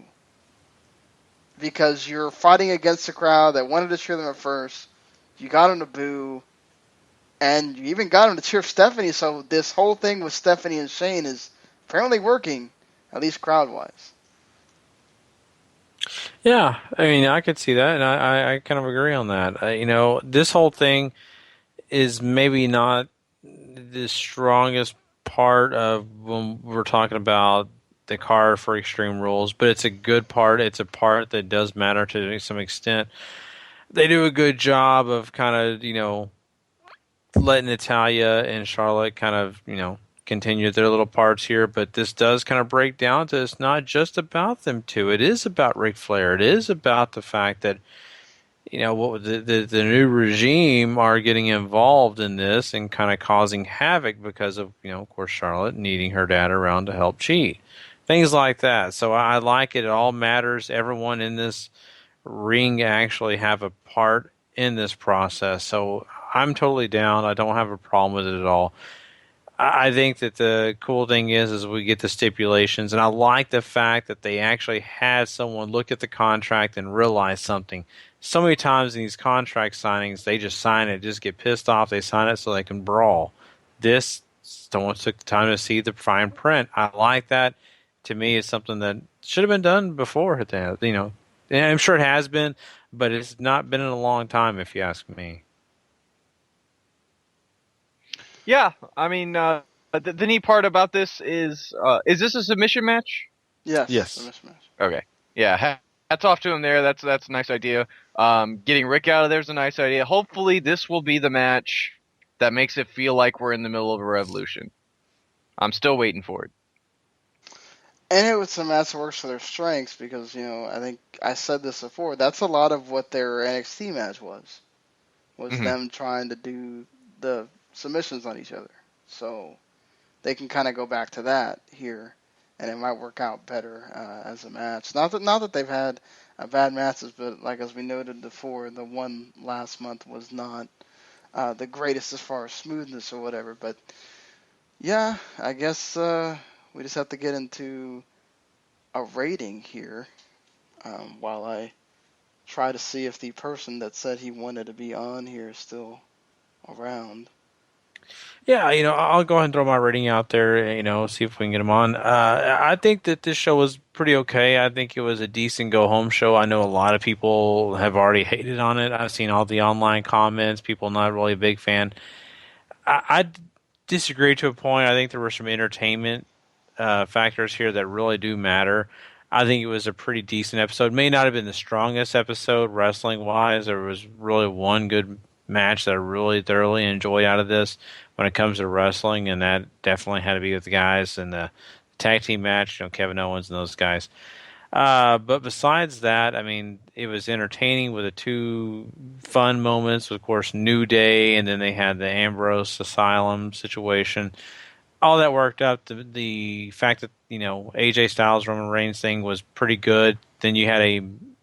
Because you're fighting against a crowd that wanted to cheer them at first. You got them to boo. And you even got them to cheer Stephanie. So this whole thing with Stephanie and Shane is apparently working, at least crowd-wise. Yeah, I mean, I could see that, and I kind of agree on that. This whole thing is maybe not the strongest part of when we're talking about the card for Extreme Rules, but it's a good part. It's a part that does matter to some extent. They do a good job of kind of, letting Natalya and Charlotte kind of, continue their little parts here, but this does kind of break down to it's not just about them two. It is about Ric Flair. It is about the fact that what the new regime are getting involved in this and kind of causing havoc because of of course Charlotte needing her dad around to help cheat, things like that. So I like it. It all matters. Everyone in this ring actually have a part in this process. So I'm totally down. I don't have a problem with it at all. I think that the cool thing is we get the stipulations, and I like the fact that they actually had someone look at the contract and realize something. So many times in these contract signings, they just sign it, just get pissed off, they sign it so they can brawl. This, someone took the time to see the fine print. I like that. To me, it's something that should have been done before. And I'm sure it has been, but it's not been in a long time, if you ask me. Yeah, I mean, the neat part about this is this a submission match? Yes. Submission match. Okay. Yeah, hats off to him there. That's a nice idea. Getting Rick out of there is a nice idea. Hopefully, this will be the match that makes it feel like we're in the middle of a revolution. I'm still waiting for it. And it was a match that works for their strengths because, I think I said this before. That's a lot of what their NXT match was them trying to do the submissions on each other. So they can kind of go back to that here, and it might work out better as a match. Not that they've had bad matches, but like as we noted before, the one last month was not the greatest as far as smoothness or whatever. But yeah, I guess we just have to get into a rating here while I try to see if the person that said he wanted to be on here is still around. Yeah, I'll go ahead and throw my rating out there, see if we can get them on. I think that this show was pretty okay. I think it was a decent go-home show. I know a lot of people have already hated on it. I've seen all the online comments, people not really a big fan. I disagree to a point. I think there were some entertainment factors here that really do matter. I think it was a pretty decent episode. May not have been the strongest episode wrestling-wise. There was really one good match that I really thoroughly enjoyed out of this when it comes to wrestling, and that definitely had to be with the guys in the tag team match, Kevin Owens and those guys. But besides that, I mean, it was entertaining with the two fun moments. Of course, New Day, and then they had the Ambrose Asylum situation. All that worked out. The fact that AJ Styles Roman Reigns thing was pretty good. Then you had a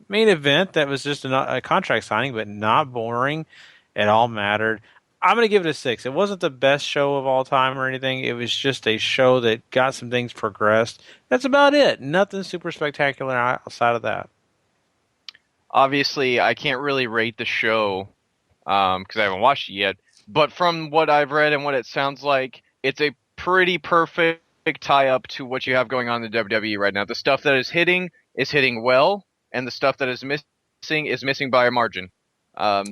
main event that was just a contract signing, but not boring. It all mattered. I'm going to give it a 6. It wasn't the best show of all time or anything. It was just a show that got some things progressed. That's about it. Nothing super spectacular outside of that. Obviously, I can't really rate the show because I haven't watched it yet. But from what I've read and what it sounds like, it's a pretty perfect tie-up to what you have going on in the WWE right now. The stuff that is hitting well, and the stuff that is missing by a margin.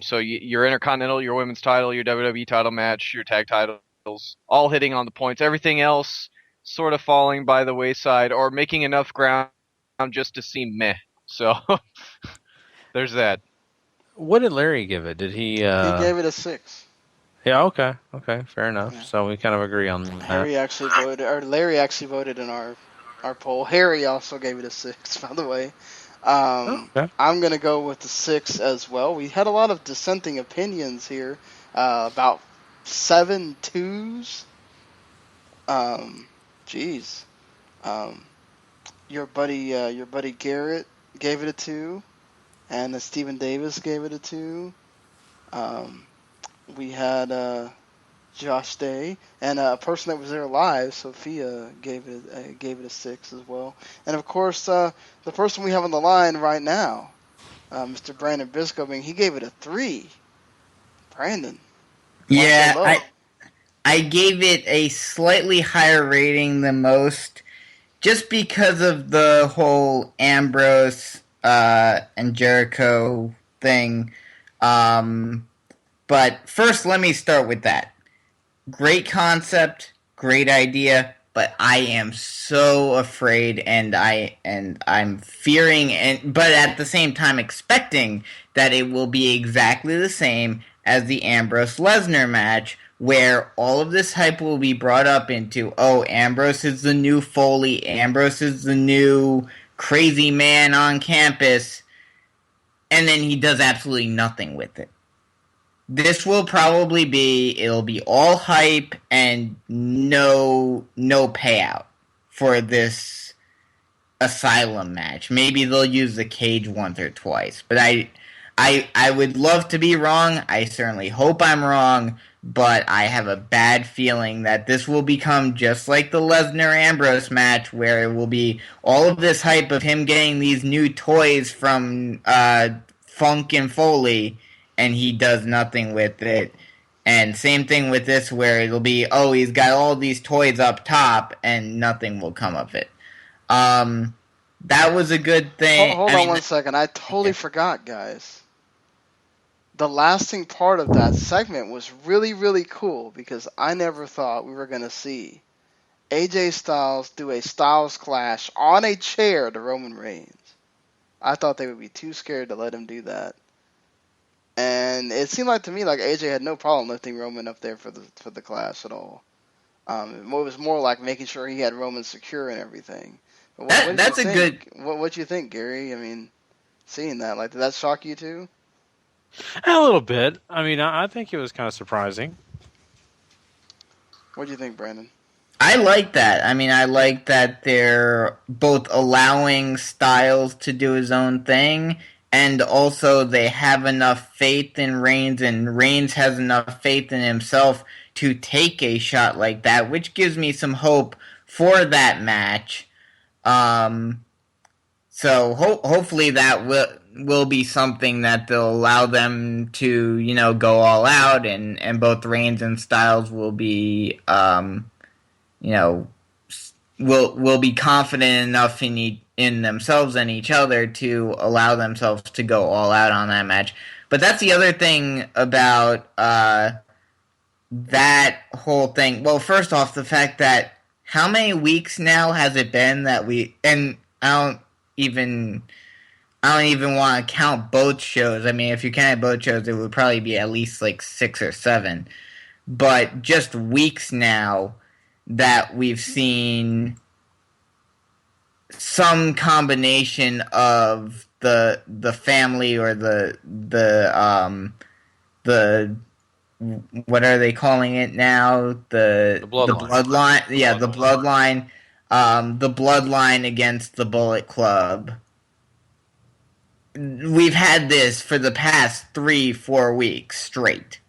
So your Intercontinental, your Women's title, your WWE title match, your tag titles, all hitting on the points. Everything else sort of falling by the wayside or making enough ground just to seem meh. So there's that. What did Larry give it? Did he... He gave it a 6. Yeah, okay, fair enough. Yeah. So we kind of agree on that. Larry actually voted in our poll. Harry also gave it a 6, by the way. Okay. I'm going to go with the 6 as well. We had a lot of dissenting opinions here, about 7 2s. Your buddy Garrett gave it a 2, and Stephen Davis gave it a 2. We had Josh Day, and a person that was there live, Sophia, gave it a 6 as well. And of course, the person we have on the line right now, Mr. Brandon Biscobing, he gave it a 3. Brandon. Yeah, I gave it a slightly higher rating than most, just because of the whole Ambrose and Jericho thing. But first, let me start with that. Great concept, great idea, but I am so afraid, and I'm fearing, but at the same time expecting that it will be exactly the same as the Ambrose Lesnar match, where all of this hype will be brought up into, oh, Ambrose is the new Foley, Ambrose is the new crazy man on campus, and then he does absolutely nothing with it. This will probably it'll be all hype and no payout for this Asylum match. Maybe they'll use the cage once or twice, but I would love to be wrong. I certainly hope I'm wrong, but I have a bad feeling that this will become just like the Lesnar-Ambrose match, where it will be all of this hype of him getting these new toys from Funk and Foley, and he does nothing with it. And same thing with this, where it'll be, oh, he's got all these toys up top, and nothing will come of it. That was a good thing. Hold on one second. I totally forgot, guys. The lasting part of that segment was really, really cool, because I never thought we were going to see AJ Styles do a Styles Clash on a chair to Roman Reigns. I thought they would be too scared to let him do that. And it seemed like to me like AJ had no problem lifting Roman up there for the Clash at all. It was more like making sure he had Roman secure and everything. But what you think, Gary? I mean, seeing that, like, did that shock you too? A little bit. I mean, I think it was kind of surprising. What do you think, Brandon? I like that. I mean, I like that they're both allowing Styles to do his own thing, and also they have enough faith in Reigns, and Reigns has enough faith in himself to take a shot like that, which gives me some hope for that match. So hopefully that will be something that they'll allow them to, go all out, and both Reigns and Styles will be, will be confident enough in themselves and each other to allow themselves to go all out on that match. But that's the other thing about that whole thing. Well, first off, the fact that how many weeks now has it been that and I don't even want to count both shows. I mean, if you counted both shows, it would probably be at least like 6 or 7. But just weeks now that we've seen some combination of the family or the what are they calling it now? The bloodline. Yeah, the bloodline. The bloodline against the Bullet Club. We've had this for the past 3-4 weeks straight.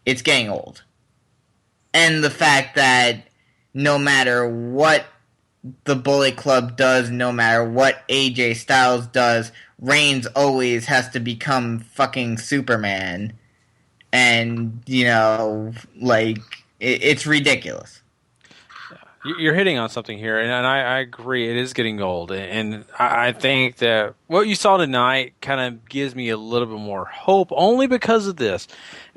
It's getting old. And the fact that no matter what the Bullet Club does, no matter what AJ Styles does, Reigns always has to become fucking Superman. And, it's ridiculous. You're hitting on something here, and I agree. It is getting old, and I think that what you saw tonight kind of gives me a little bit more hope, only because of this.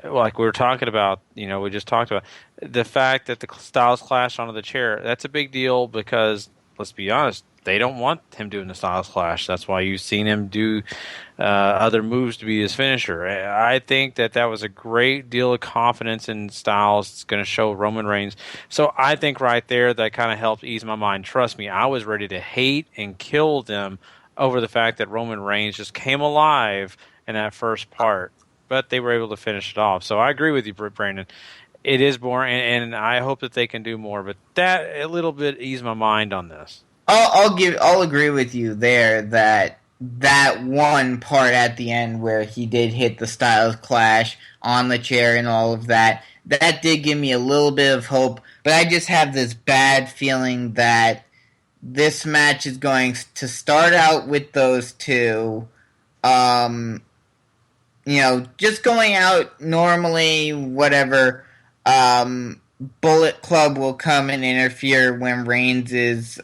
Like we were talking about, we just talked about the fact that the Styles Clash onto the chair. That's a big deal because, let's be honest, they don't want him doing the Styles Clash. That's why you've seen him do other moves to be his finisher. I think that was a great deal of confidence in Styles. It's going to show Roman Reigns. So I think right there that kind of helped ease my mind. Trust me, I was ready to hate and kill them over the fact that Roman Reigns just came alive in that first part. But they were able to finish it off. So I agree with you, Brandon. It is boring, and I hope that they can do more. But that a little bit eased my mind on this. I'll agree with you there that one part at the end where he did hit the Styles Clash on the chair and all of that did give me a little bit of hope, but I just have this bad feeling that this match is going to start out with those two, just going out normally, whatever. Bullet Club will come and interfere when Reigns is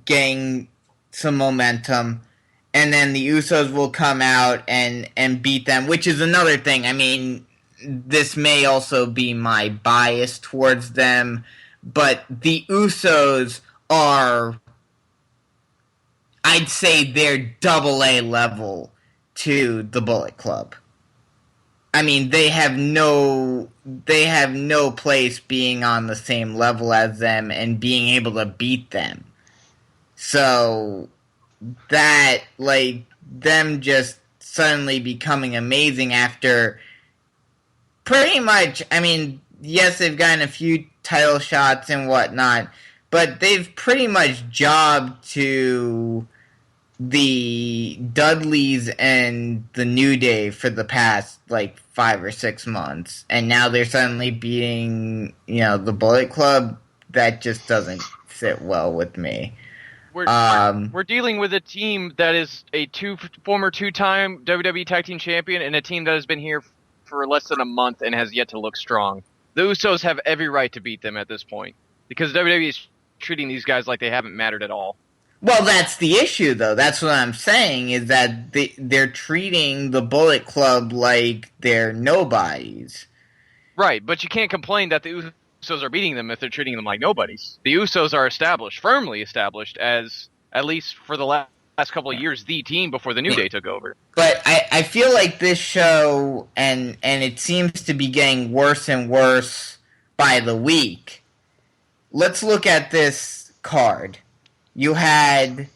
getting some momentum, and then the Usos will come out and beat them, which is another thing. I mean, this may also be my bias towards them, but the Usos are, I'd say they're AA level to the Bullet Club. I mean, they have no place being on the same level as them and being able to beat them. So that, them just suddenly becoming amazing after pretty much, I mean, yes, they've gotten a few title shots and whatnot, but they've pretty much jobbed to the Dudleys and the New Day for the past 5 or 6 months, and now they're suddenly beating the Bullet Club. That just doesn't sit well with me. We're dealing with a team that is a former two-time WWE Tag Team Champion and a team that has been here for less than a month and has yet to look strong. The Usos have every right to beat them at this point because WWE is treating these guys like they haven't mattered at all. Well, that's the issue, though. That's what I'm saying, is that they're treating the Bullet Club like they're nobodies. Right, but you can't complain that the Usos are beating them if they're treating them like nobodies. The Usos are firmly established as, at least for the last couple of years, the team before the New Day took over. But I feel like this show, and it seems to be getting worse and worse by the week. Let's look at this card. You had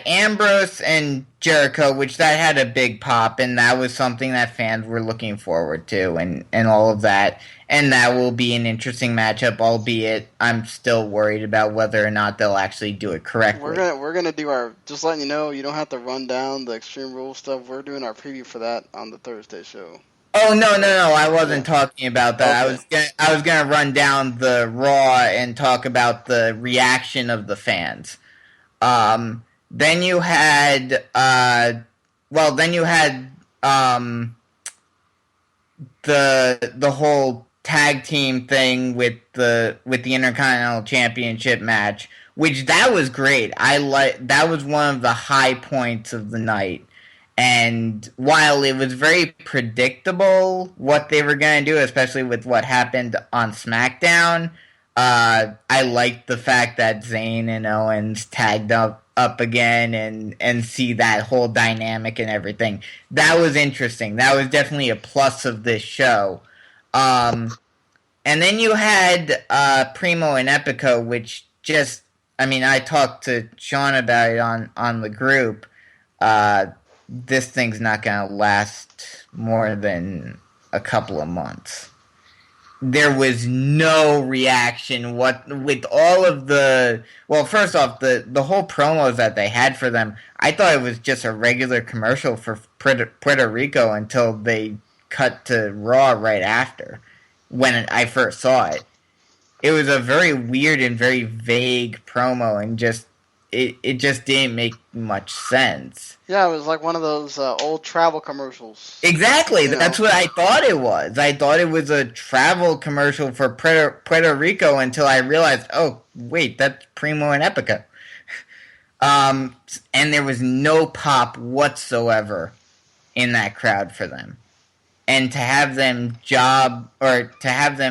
Ambrose and Jericho, which that had a big pop, and that was something that fans were looking forward to, and all of that. And that will be an interesting matchup, albeit I'm still worried about whether or not they'll actually do it correctly. We're gonna do our, just letting you know, you don't have to run down the Extreme Rules stuff. We're doing our preview for that on the Thursday show. Oh, no, I wasn't talking about that. Okay. I was gonna run down the Raw and talk about the reaction of the fans. Then you had the whole tag team thing with the Intercontinental Championship match, which that was great. That was one of the high points of the night. And while it was very predictable what they were going to do, especially with what happened on SmackDown, I liked the fact that Zayn and Owens tagged up again and see that whole dynamic and everything. That was interesting. That was definitely a plus of this show. And And then you had Primo and Epico, which just, I mean, I talked to Sean about it on the group. This thing's not going to last more than a couple of months. There was no reaction with all of the... Well, first off, the whole promos that they had for them, I thought it was just a regular commercial for Puerto Rico until they cut to Raw right after, when I first saw it. It was a very weird and very vague promo, and just it just didn't make much sense. Yeah, it was like one of those old travel commercials. Exactly, that's what I thought it was. I thought it was a travel commercial for Puerto Rico until I realized, oh, wait, that's Primo and Epico. And there was no pop whatsoever in that crowd for them. And to have them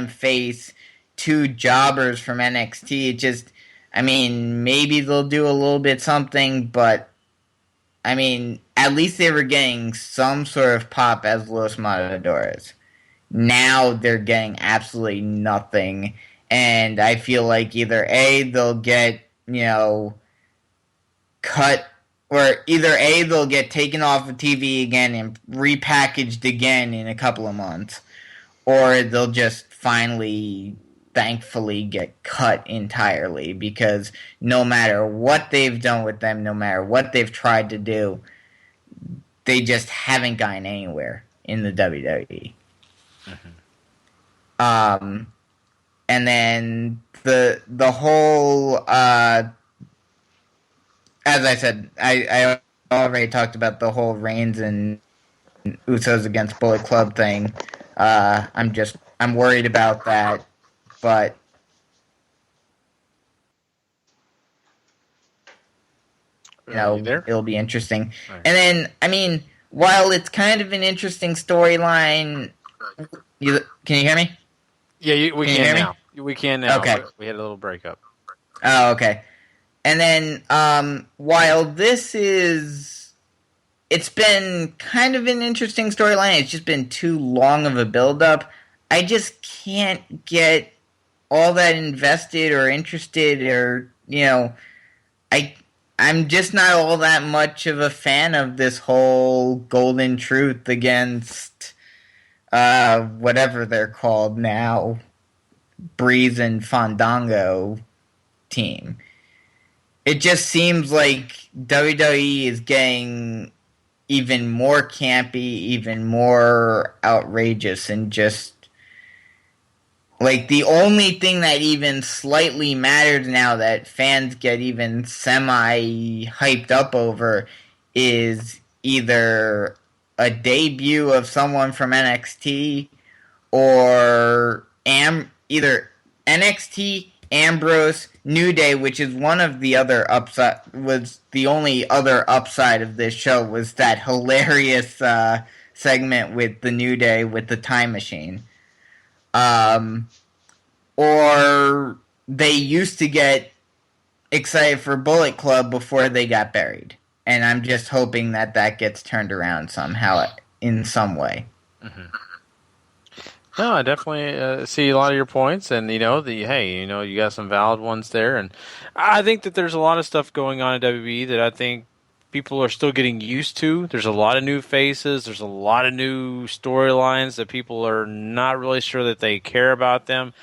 face two jobbers from NXT, it just, I mean, maybe they'll do a little bit something, but I mean, at least they were getting some sort of pop as Los Matadores. Now they're getting absolutely nothing, and I feel like either A, they'll get, cut, or either A, they'll get taken off of TV again and repackaged again in a couple of months, or they'll just finally, thankfully, get cut entirely, because no matter what they've done with them, no matter what they've tried to do, they just haven't gotten anywhere in the WWE. Mm-hmm. And then the whole... as I said, I already talked about the whole Reigns and Usos against Bullet Club thing. I'm worried about that, but it'll be interesting. Right. And then, I mean, while it's kind of an interesting storyline, can you hear me? Yeah, we can now. We can now. Okay, we had a little breakup. Oh, okay. And then, while it's been kind of an interesting storyline, it's just been too long of a build-up, I just can't get all that invested or interested, or, I'm just not all that much of a fan of this whole Golden Truth against, whatever they're called now, Breeze and Fandango team. It just seems like WWE is getting even more campy, even more outrageous, and just like the only thing that even slightly matters now that fans get even semi-hyped up over is either a debut of someone from NXT or either NXT, Ambrose, New Day, which is one of the other upside, was the only other upside of this show, was that hilarious segment with the New Day with the time machine. Or they used to get excited for Bullet Club before they got buried. And I'm just hoping that gets turned around somehow, in some way. Mm-hmm. No, I definitely see a lot of your points, and you got some valid ones there, and I think that there's a lot of stuff going on in WWE that I think people are still getting used to. There's a lot of new faces, there's a lot of new storylines that people are not really sure that they care about them,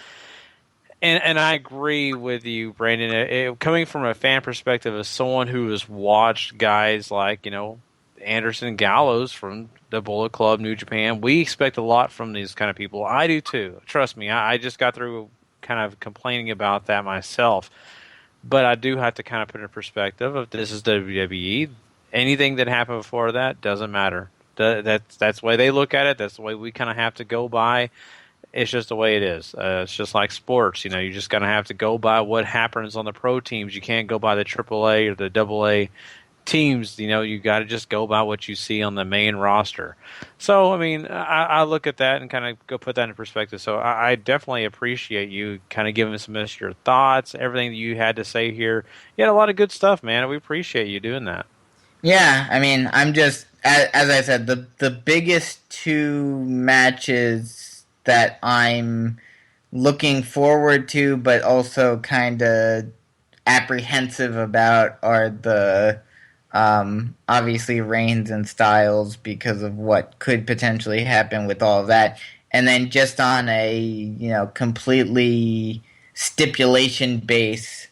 and I agree with you, Brandon. Coming from a fan perspective, as someone who has watched guys like Anderson Gallows from the Bullet Club, New Japan, we expect a lot from these kind of people. I do too. Trust me, I just got through kind of complaining about that myself. But I do have to kind of put in perspective of this is WWE. Anything that happened before that doesn't matter. That's the way they look at it. That's the way we kind of have to go by. It's just the way it is. It's just like sports. You're just going to have to go by what happens on the pro teams. You can't go by the AAA or the AA teams. You got to just go by what you see on the main roster. So, I mean, I look at that and kind of go put that in perspective. So I definitely appreciate you kind of giving us some of your thoughts, everything that you had to say here. You had a lot of good stuff, man. We appreciate you doing that. Yeah, I mean, I'm just, as I said, the biggest two matches that I'm looking forward to, but also kind of apprehensive about are the obviously Reigns and Styles because of what could potentially happen with all of that. And then just on a completely stipulation basis,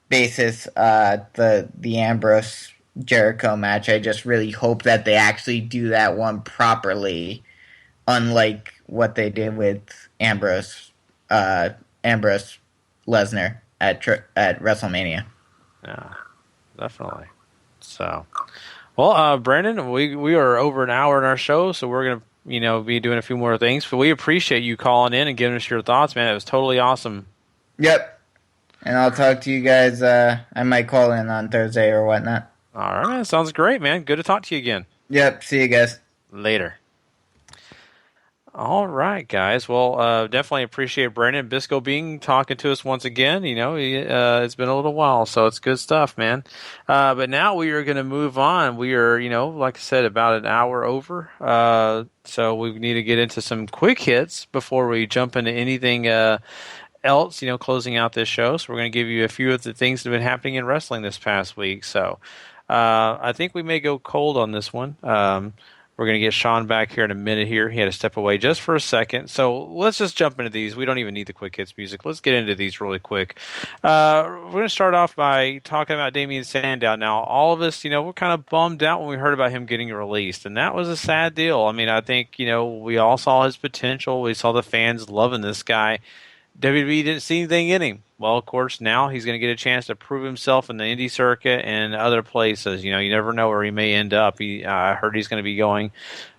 the Ambrose Jericho match. I just really hope that they actually do that one properly, unlike what they did with Ambrose Lesnar at WrestleMania. Yeah, definitely. So, well, Brandon, we are over an hour in our show, so we're gonna be doing a few more things. But we appreciate you calling in and giving us your thoughts, man. It was totally awesome. Yep. And I'll talk to you guys. I might call in on Thursday or whatnot. All right, man. Sounds great, man. Good to talk to you again. Yep. See you guys later. All right, guys. Well, definitely appreciate Brandon Bisco being talking to us once again. It's been a little while, so it's good stuff, man. But now we are going to move on. We are, like I said, about an hour over. So we need to get into some quick hits before we jump into anything else, closing out this show. So we're going to give you a few of the things that have been happening in wrestling this past week. So I think we may go cold on this one. We're going to get Sean back here in a minute here. He had to step away just for a second. So let's just jump into these. We don't even need the quick hits music. Let's get into these really quick. We're going to start off by talking about Damien Sandow. Now, all of us, we're kind of bummed out when we heard about him getting released. And that was a sad deal. I mean, I think, we all saw his potential. We saw the fans loving this guy. WWE didn't see anything in him. Well, of course, now he's going to get a chance to prove himself in the indie circuit and other places. You never know where he may end up. I heard he's going to be going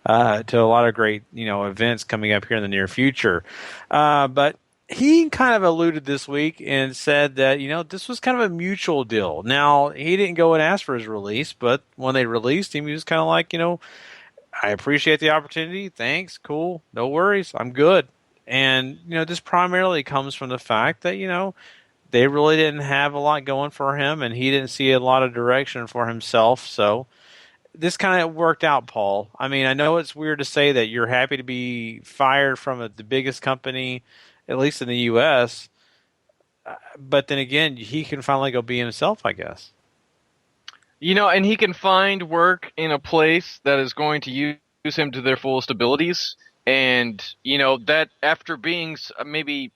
to a lot of great, events coming up here in the near future. But he kind of alluded this week and said that, this was kind of a mutual deal. Now, he didn't go and ask for his release, but when they released him, he was kind of like, I appreciate the opportunity. Thanks. Cool. No worries. I'm good. And, this primarily comes from the fact that, they really didn't have a lot going for him and he didn't see a lot of direction for himself. So this kind of worked out, Paul. I mean, I know it's weird to say that you're happy to be fired from the biggest company, at least in the U.S., but then again, he can finally go be himself, I guess. And he can find work in a place that is going to use him to their fullest abilities. And, that after being maybe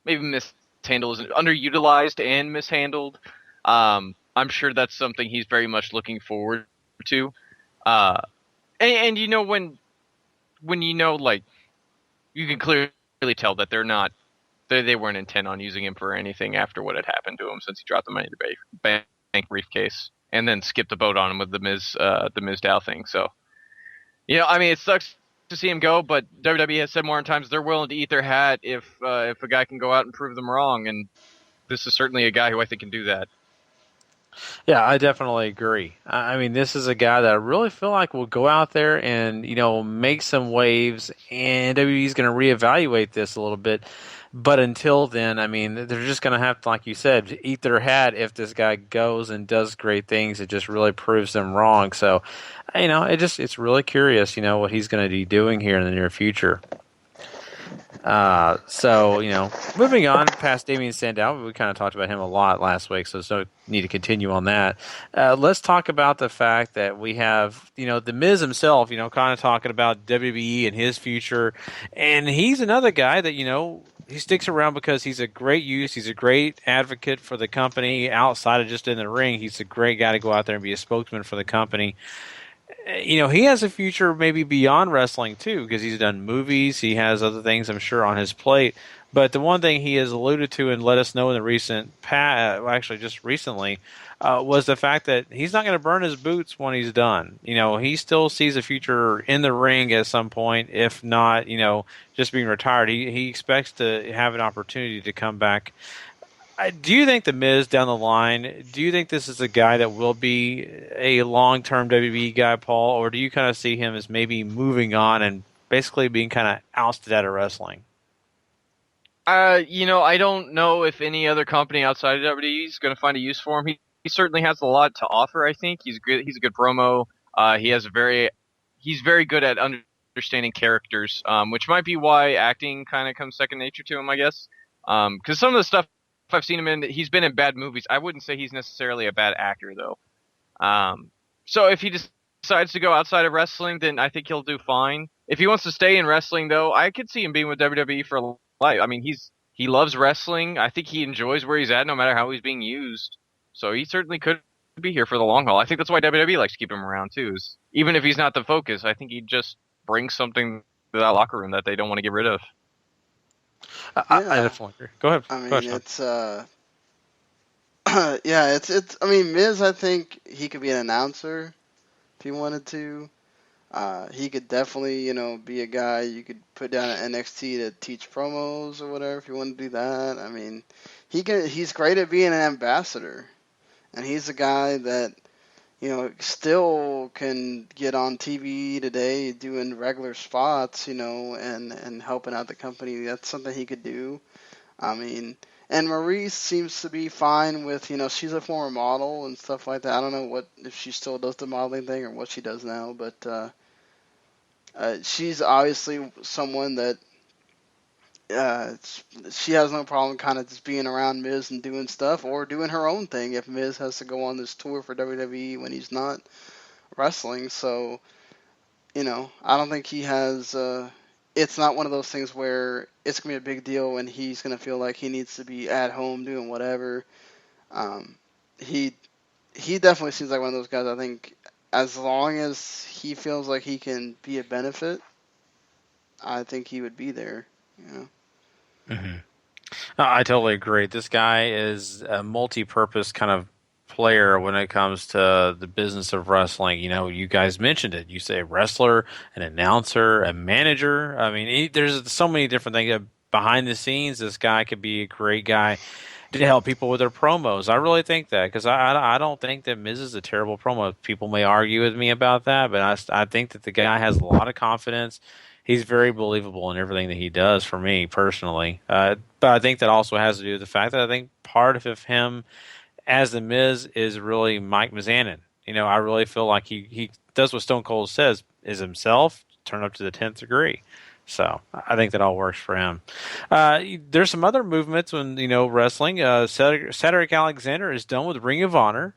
mishandled, underutilized and mishandled, I'm sure that's something he's very much looking forward to. And when you can clearly tell that they weren't intent on using him for anything after what had happened to him since he dropped the Money in the Bank briefcase and then skipped the boat on him with the Miz Dow thing. So, it sucks to see him go, but WWE has said more times they're willing to eat their hat if a guy can go out and prove them wrong, and this is certainly a guy who I think can do that. Yeah, I definitely agree. I mean, this is a guy that I really feel like will go out there and, make some waves, and WWE's going to reevaluate this a little bit. But until then, I mean, they're just going to have to, like you said, eat their hat if this guy goes and does great things. It just really proves them wrong. So, it's really curious, what he's going to be doing here in the near future. Moving on past Damien Sandow, we kind of talked about him a lot last week, so there's no need to continue on that. Let's talk about the fact that we have, The Miz himself, kind of talking about WWE and his future, and he's another guy that, he sticks around because he's a great use. He's a great advocate for the company outside of just in the ring. He's a great guy to go out there and be a spokesman for the company. He has a future maybe beyond wrestling too, because he's done movies. He has other things, I'm sure, on his plate. But the one thing he has alluded to and let us know in the recent past, actually just recently, was the fact that he's not going to burn his boots when he's done. He still sees a future in the ring at some point, if not, just being retired. He expects to have an opportunity to come back. Do you think The Miz down the line, do you think this is a guy that will be a long-term WWE guy, Paul, or do you kind of see him as maybe moving on and basically being kind of ousted out of wrestling? I don't know if any other company outside of WWE is going to find a use for him. He certainly has a lot to offer, I think. He's good. He's a good promo. He's very good at understanding characters, which might be why acting kind of comes second nature to him, I guess. Because some of the stuff I've seen him in, he's been in bad movies. I wouldn't say he's necessarily a bad actor, though. So if he decides to go outside of wrestling, then I think he'll do fine. If he wants to stay in wrestling, though, I could see him being with WWE for life. I mean, he loves wrestling. I think he enjoys where he's at, no matter how he's being used. So he certainly could be here for the long haul. I think that's why WWE likes to keep him around too. Even if he's not the focus, I think he just brings something to that locker room that they don't want to get rid of. I definitely agree. Go ahead. I mean, Go ahead, Sean. it's yeah, it's. I mean, Miz, I think he could be an announcer if he wanted to. He could definitely, be a guy you could put down at NXT to teach promos or whatever if you want to do that. I mean, he's great at being an ambassador, and he's a guy that, still can get on TV today doing regular spots, and helping out the company. That's something he could do. I mean, and Maurice seems to be fine with, she's a former model and stuff like that. I don't know if she still does the modeling thing or what she does now, but she's obviously someone that she has no problem kind of just being around Miz and doing stuff or doing her own thing if Miz has to go on this tour for WWE when he's not wrestling. So, I don't think he has. It's not one of those things where it's going to be a big deal and he's going to feel like he needs to be at home doing whatever. He definitely seems like one of those guys. I think as long as he feels like he can be a benefit, I think he would be there. Mm-hmm. I totally agree. This guy is a multi-purpose kind of player when it comes to the business of wrestling. You guys mentioned it. You say wrestler, an announcer, a manager. I mean, there's so many different things behind the scenes. This guy could be a great guy to help people with their promos. I really think that because I don't think that Miz is a terrible promo. People may argue with me about that, but I think that the guy has a lot of confidence. He's very believable in everything that he does for me personally. But I think that also has to do with the fact that I think part of him as the Miz is really Mike Mizanin. I really feel like he does what Stone Cold says, is himself, turned up to the 10th degree. So I think that all works for him. There's some other movements when, wrestling. Cedric Alexander is done with Ring of Honor.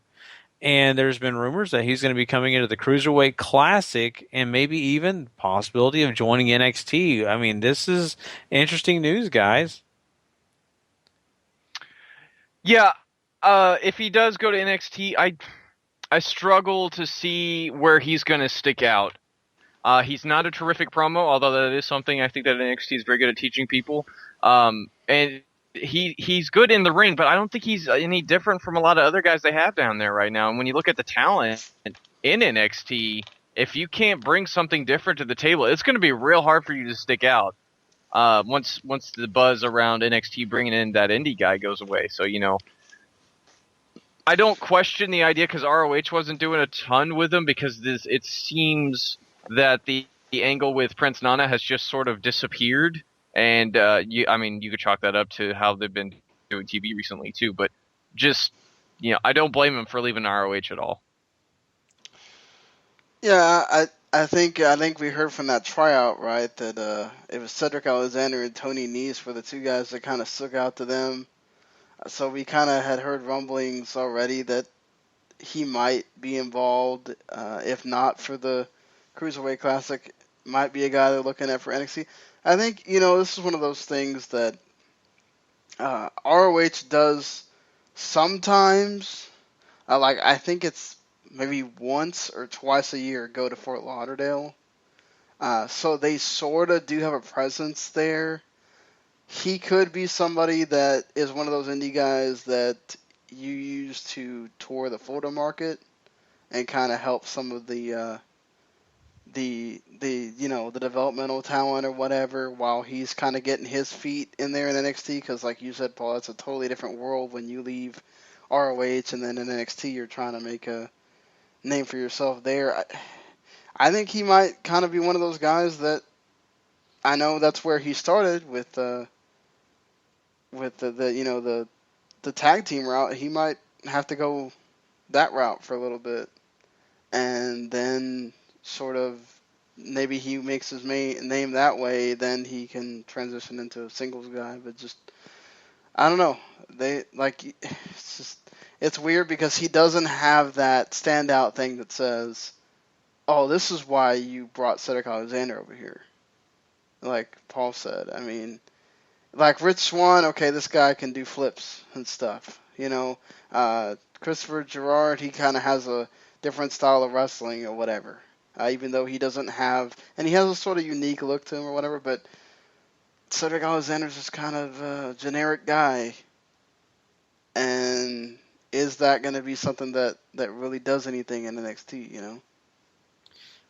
And there's been rumors that he's going to be coming into the Cruiserweight Classic and maybe even possibility of joining NXT. I mean, this is interesting news, guys. Yeah, if he does go to NXT, I struggle to see where he's going to stick out. He's not a terrific promo, although that is something I think that NXT is very good at teaching people. And he's good in the ring, but I don't think he's any different from a lot of other guys they have down there right now. And when you look at the talent in NXT, if you can't bring something different to the table, it's going to be real hard for you to stick out. Once the buzz around NXT bringing in that indie guy goes away. So, I don't question the idea because ROH wasn't doing a ton with him because it seems that the angle with Prince Nana has just sort of disappeared. And, you could chalk that up to how they've been doing TV recently, too. But just, I don't blame him for leaving ROH at all. Yeah, I think we heard from that tryout, right, that it was Cedric Alexander and Tony Nese were the two guys that kind of stuck out to them. So we kind of had heard rumblings already that he might be involved, if not for the Cruiserweight Classic, might be a guy they're looking at for NXT. I think, this is one of those things that ROH does sometimes. I think it's maybe once or twice a year go to Fort Lauderdale. So they sort of do have a presence there. He could be somebody that is one of those indie guys that you use to tour the Florida market and kind of help some of the developmental talent or whatever while he's kind of getting his feet in there in NXT, because like you said, Paul, it's a totally different world when you leave ROH and then in NXT you're trying to make a name for yourself there. I think he might kind of be one of those guys that I know that's where he started with the tag team route. He might have to go that route for a little bit and then sort of maybe he makes his name that way, then he can transition into a singles guy. But just I don't know. It's weird because he doesn't have that standout thing that says, "Oh, this is why you brought Cedric Alexander over here." Like Paul said, I mean, like Rich Swann, okay, this guy can do flips and stuff. Christopher Gerard, he kind of has a different style of wrestling or whatever. Even though he doesn't have, and he has a sort of unique look to him or whatever, but Cedric Alexander's just kind of a generic guy. And is that going to be something that really does anything in NXT,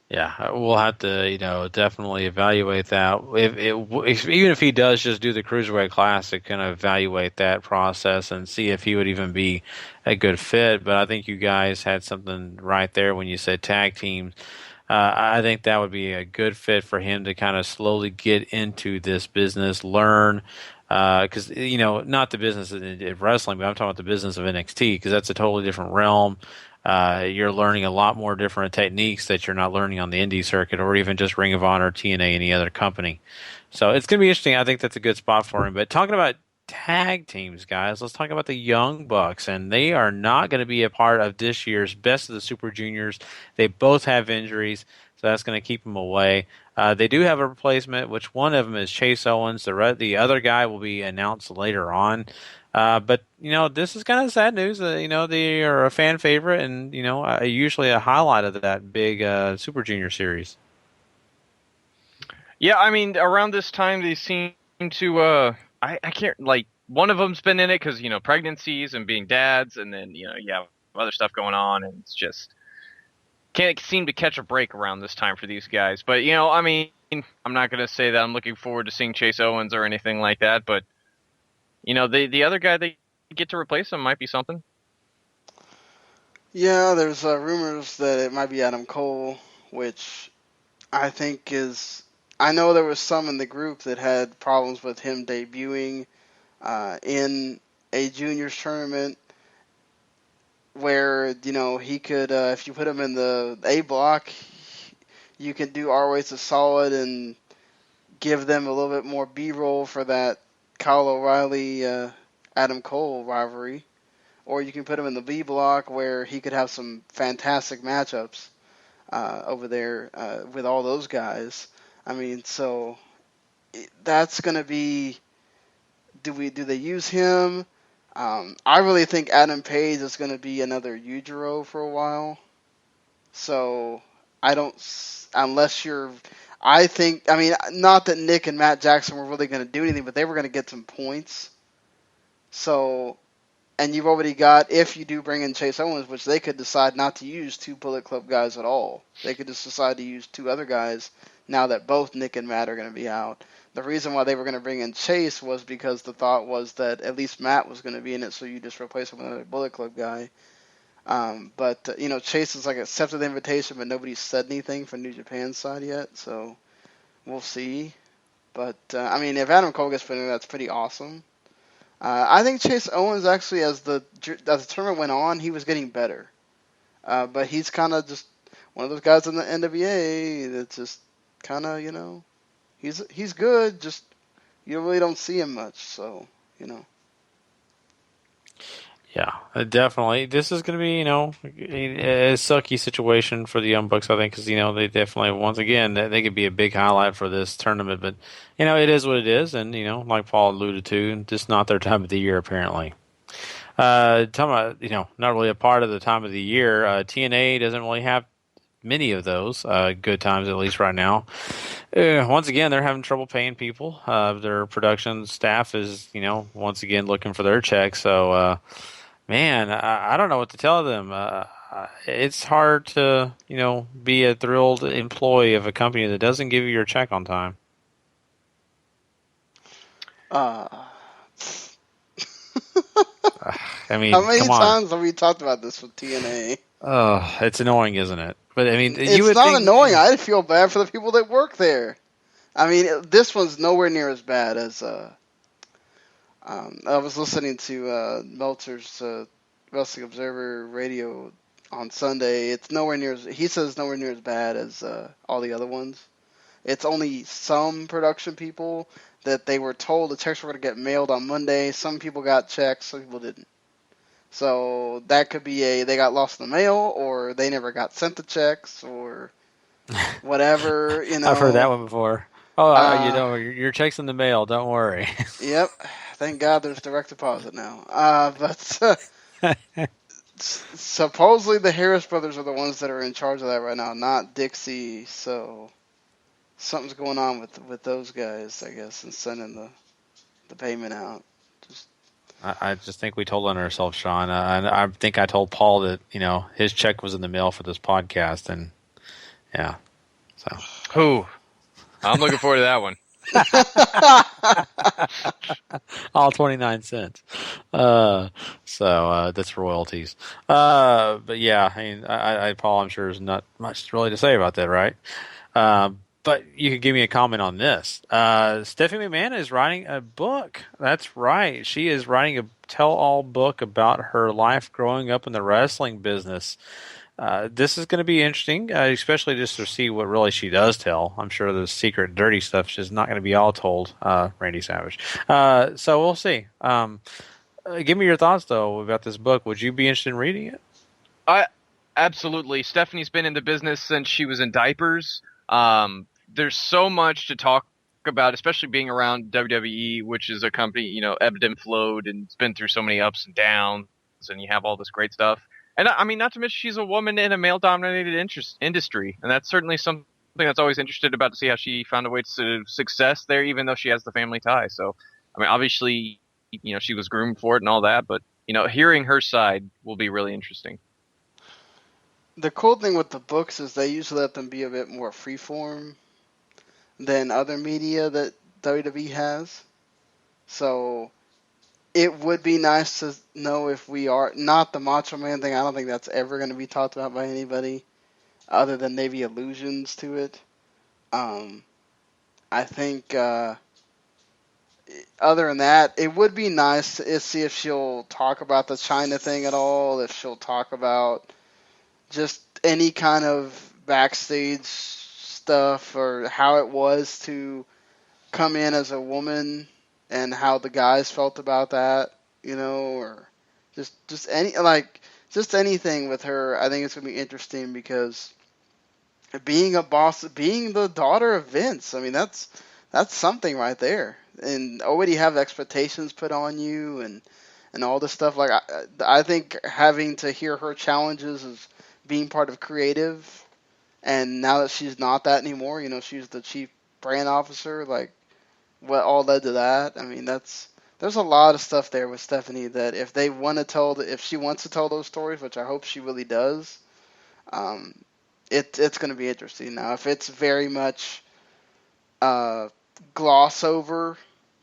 Yeah, we'll have to, definitely evaluate that. Even if he does just do the Cruiserweight Classic, kind of evaluate that process and see if he would even be a good fit. But I think you guys had something right there when you said tag teams. I think that would be a good fit for him to kind of slowly get into this business, learn. Because, not the business of wrestling, but I'm talking about the business of NXT, because that's a totally different realm. You're learning a lot more different techniques that you're not learning on the indie circuit or even just Ring of Honor, TNA, any other company. So it's going to be interesting. I think that's a good spot for him. But talking about tag teams, guys, let's talk about the Young Bucks. And they are not going to be a part of this year's Best of the Super Juniors. They both have injuries, so that's going to keep them away. They do have a replacement, which one of them is Chase Owens. The other guy will be announced later on. But, this is kind of sad news. They are a fan favorite and, usually a highlight of that big Super Junior series. Yeah, I mean, around this time they seem to, I can't, one of them's been in it because, pregnancies and being dads, and then, you have other stuff going on, and it's just can't seem to catch a break around this time for these guys. But, I mean, I'm not going to say that I'm looking forward to seeing Chase Owens or anything like that, but the other guy they get to replace him might be something. Yeah, there's rumors that it might be Adam Cole, which I think is... I know there was some in the group that had problems with him debuting in a juniors tournament where, he could, if you put him in the A block, you can do ROH a solid and give them a little bit more B-roll for that Kyle O'Reilly, Adam Cole rivalry. Or you can put him in the B block where he could have some fantastic matchups over there with all those guys. I mean, so that's going to be, do they use him? I really think Adam Page is going to be another Yujiro for a while. So I don't, unless you're, I mean, not that Nick and Matt Jackson were really going to do anything, but they were going to get some points. So, and you've already got, if you do bring in Chase Owens, which they could decide not to use 2 Bullet Club guys at all. They could just decide to use 2 other guys now that both Nick and Matt are going to be out. The reason why they were going to bring in Chase was because the thought was that at least Matt was going to be in it, so you just replace him with another Bullet Club guy. But Chase is accepted the invitation, but nobody's said anything from New Japan's side yet, so we'll see. But, I mean, if Adam Cole gets put in, that's pretty awesome. I think Chase Owens actually, as the tournament went on, he was getting better. But he's kind of just one of those guys in the NWA that's just kind of, he's good, just you really don't see him much, so, Yeah, definitely. This is going to be, a sucky situation for the Young Bucks, I think, because, they definitely, once again, they could be a big highlight for this tournament. But, it is what it is. And, like Paul alluded to, just not their time of the year, apparently. Talking about, not really a part of the time of the year, TNA doesn't really have many of those good times, at least right now. Once again, they're having trouble paying people. Their production staff is, once again, looking for their checks. So, man, I don't know what to tell them. It's hard to, be a thrilled employee of a company that doesn't give you your check on time. I mean, how many come on. times have we talked about this with TNA? Oh, it's annoying, isn't it? But I mean, it's not annoying. I feel bad for the people that work there. I mean, this one's nowhere near as bad as. I was listening to Meltzer's Wrestling Observer Radio on Sunday. It's nowhere near as, he says, nowhere near as bad as all the other ones. It's only some production people that they were told the checks were going to get mailed on Monday. Some people got checks, some people didn't. So that could be they got lost in the mail, or they never got sent the checks, or whatever. I've heard that one before. Oh, your check's in the mail. Don't worry. Yep. Thank God there's direct deposit now. But supposedly the Harris brothers are the ones that are in charge of that right now, not Dixie. So something's going on with those guys, I guess, and sending the payment out. I just think we told on ourselves, Sean. I think I told Paul that his check was in the mail for this podcast, and yeah. So who? I'm looking forward to that one. All 29 cents. So that's royalties. But yeah, I mean, Paul, I'm sure there's not much really to say about that, right? But you could give me a comment on this. Stephanie McMahon is writing a book. That's right. She is writing a tell-all book about her life growing up in the wrestling business. This is going to be interesting, especially just to see what really she does tell. I'm sure the secret, dirty stuff is not going to be all told, Randy Savage. So we'll see. Give me your thoughts, though, about this book. Would you be interested in reading it? Absolutely. Stephanie's been in the business since she was in diapers. There's so much to talk about, especially being around WWE, which is a company, ebbed and flowed, and it's been through so many ups and downs, and you have all this great stuff. And I mean, not to mention she's a woman in a male-dominated industry, and that's certainly something that's always interested about to see how she found a way to success there, even though she has the family tie. So, I mean, obviously, she was groomed for it and all that, but hearing her side will be really interesting. The cool thing with the books is they usually let them be a bit more freeform than other media that WWE has. So it would be nice to know if we are not the Macho Man thing. I don't think that's ever going to be talked about by anybody other than maybe allusions to it. I think other than that, it would be nice to see if she'll talk about the China thing at all, if she'll talk about just any kind of backstage stuff or how it was to come in as a woman and how the guys felt about that, or just anything with her. I think it's going to be interesting because being a boss, being the daughter of Vince, I mean, that's something right there. And already have expectations put on you and all this stuff. Like, I think having to hear her challenges is being part of creative, and now that she's not that anymore, she's the chief brand officer, like, what all led to that. I mean, there's a lot of stuff there with Stephanie that if she wants to tell those stories, which I hope she really does, it's going to be interesting. Now, if it's very much gloss over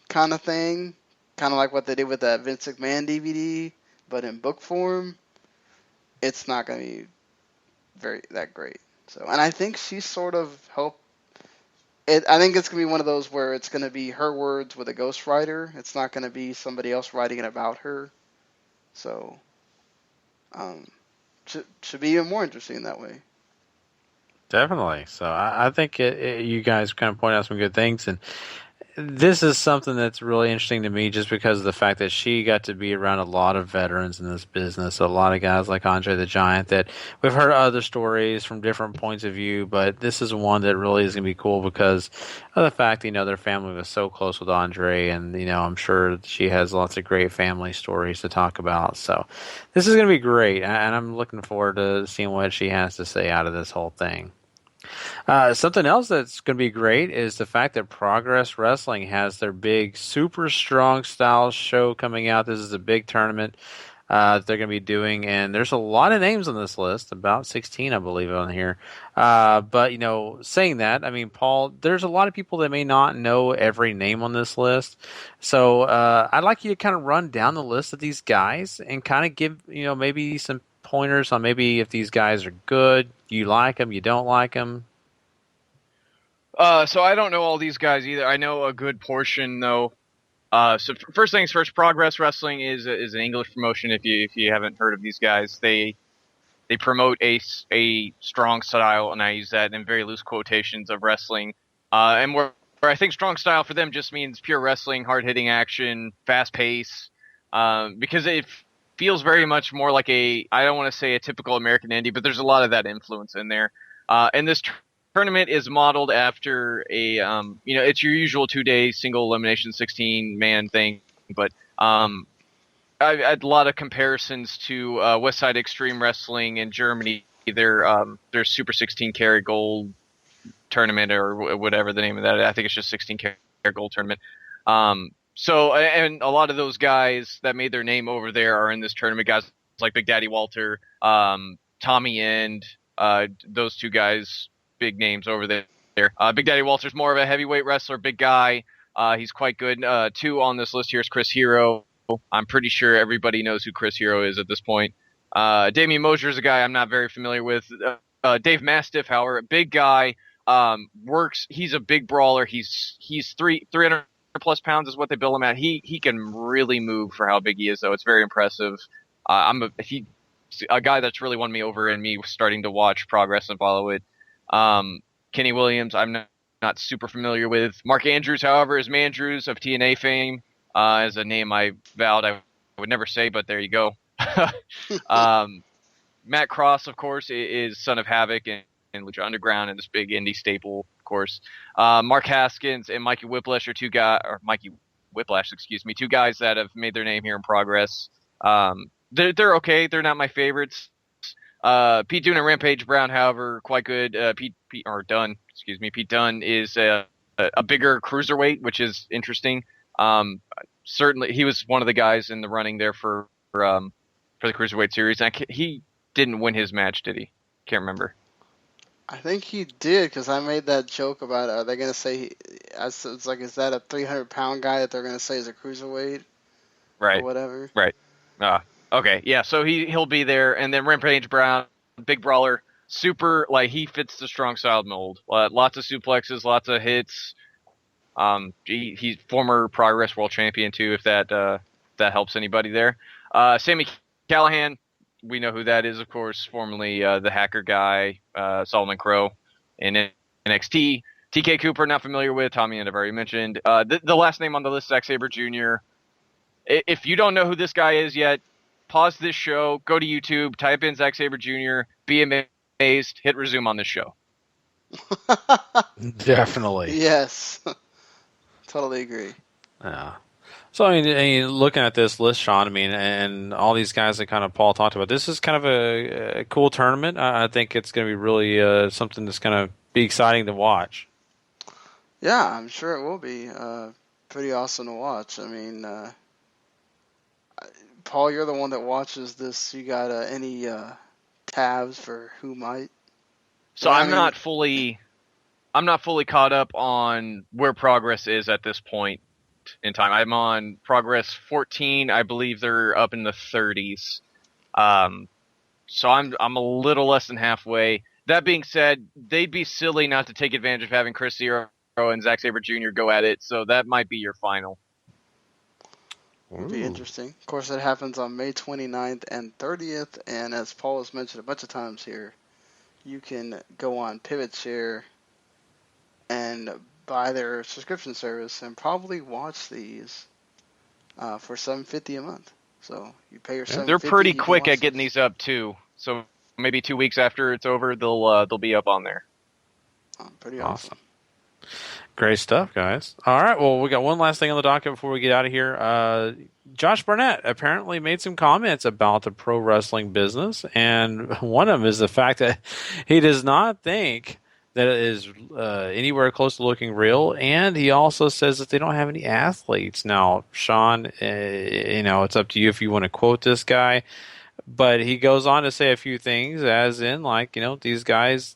kind of thing, kind of like what they did with that Vince McMahon DVD, but in book form, it's not going to be that great. So, and I think she sort of helped. I think it's going to be one of those where it's going to be her words with a ghostwriter. It's not going to be somebody else writing it about her. So, should be even more interesting that way. Definitely. So I think you guys kind of point out some good things, and this is something that's really interesting to me just because of the fact that she got to be around a lot of veterans in this business, a lot of guys like Andre the Giant that we've heard other stories from different points of view, but this is one that really is going to be cool because of the fact, their family was so close with Andre, and, I'm sure she has lots of great family stories to talk about. So this is going to be great, and I'm looking forward to seeing what she has to say out of this whole thing. Something else that's going to be great is the fact that Progress Wrestling has their big Super Strong Style show coming out. This is a big tournament that they're going to be doing, and there's a lot of names on this list, about 16, I believe, on here. But, saying that, I mean, Paul, there's a lot of people that may not know every name on this list. So I'd like you to kind of run down the list of these guys and kind of give, maybe some pointers on maybe if these guys are good, you like them, you don't like them. So I don't know all these guys either. I know a good portion though. So first things first, Progress Wrestling is an English promotion. If you haven't heard of these guys, they promote a strong style, and I use that in very loose quotations, of wrestling. And where I think strong style for them just means pure wrestling, hard-hitting action, fast pace, because it feels very much more like I don't want to say a typical American indie, but there's a lot of that influence in there. And this tournament is modeled after it's your usual 2-day single elimination 16-man thing, but I had a lot of comparisons to West Side Extreme Wrestling in Germany, their Super 16 karat gold tournament or whatever the name of that. I think it's just 16 karat gold tournament. So, and a lot of those guys that made their name over there are in this tournament. Guys like Big Daddy Walter, Tommy End, those two guys, big names over there. Big Daddy Walter's more of a heavyweight wrestler, big guy. He's quite good. Two on this list here is Chris Hero. I'm pretty sure everybody knows who Chris Hero is at this point. Damian Mosier is a guy I'm not very familiar with. Dave Mastiff, however, big guy, works. He's a big brawler. He's 300 plus pounds is what they bill him at. He can really move for how big he is, though. It's very impressive. He's a guy that's really won me over, and me starting to watch Progress and follow it. Kenny Williams, I'm not super familiar with. Mark Andrews, however, is Mandrews of TNA fame. Is a name I vowed I would never say, but there you go. Matt Cross, of course, is Son of Havoc and Lucha Underground and this big indie staple, of course. Mark Haskins and Mikey Whiplash are two guys that have made their name here in Progress. They're okay. They're not my favorites. Pete Dunne and Rampage Brown, however, quite good. Pete Dunne is a bigger cruiserweight, which is interesting. Certainly, he was one of the guys in the running there for the Cruiserweight Series. And he didn't win his match, did he? Can't remember. I think he did, because I made that joke about, are they going to say, it's like, is that a 300-pound guy that they're going to say is a cruiserweight? Right. Or whatever. Right. Okay, yeah, so he'll be there. And then Rampage Brown, big brawler, super, he fits the strong style mold. Lots of suplexes, lots of hits. He's former Progress World Champion too, if that helps anybody there. Sami Callihan, we know who that is, of course, formerly the hacker guy, Solomon Crow in NXT. TK Cooper, not familiar with. Tommy and I've already mentioned. The last name on the list, Zack Sabre Jr. If you don't know who this guy is yet, pause this show, go to YouTube, type in Zack Sabre Jr., be amazed, hit resume on this show. Definitely. Yes. Totally agree. Yeah. So, I mean, looking at this list, Sean, and all these guys that kind of Paul talked about, this is kind of a cool tournament. I think it's going to be really something that's going to be exciting to watch. Yeah, I'm sure it will be pretty awesome to watch. I mean, Paul, you're the one that watches this. You got any tabs for who might? So I'm not fully caught up on where Progress is at this point in time. I'm on Progress 14. I believe they're up in the 30s. So I'm a little less than halfway. That being said, they'd be silly not to take advantage of having Chris Hero and Zack Sabre Jr. go at it. So that might be your final. Would be interesting. Of course, it happens on May 29th and 30th. And as Paul has mentioned a bunch of times here, you can go on PivotShare and buy their subscription service and probably watch these for $7.50 a month. So you pay your $7.50. They're pretty quick at getting these up too. So maybe 2 weeks after it's over, they'll be up on there. Pretty awesome. Great stuff, guys. All right, well, we got one last thing on the docket before we get out of here. Josh Barnett apparently made some comments about the pro wrestling business, and one of them is the fact that he does not think that it is anywhere close to looking real, and he also says that they don't have any athletes. Now, Sean, it's up to you if you want to quote this guy, but he goes on to say a few things, as in, these guys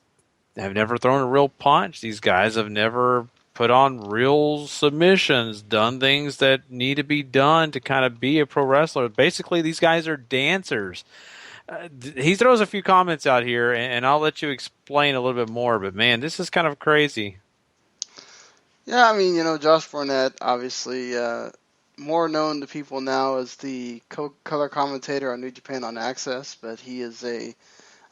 have never thrown a real punch. These guys have never put on real submissions, done things that need to be done to kind of be a pro wrestler. Basically, these guys are dancers. He throws a few comments out here, and I'll let you explain a little bit more, but man, this is kind of crazy. Yeah, Josh Barnett, obviously more known to people now as the color commentator on New Japan on Access, but he is a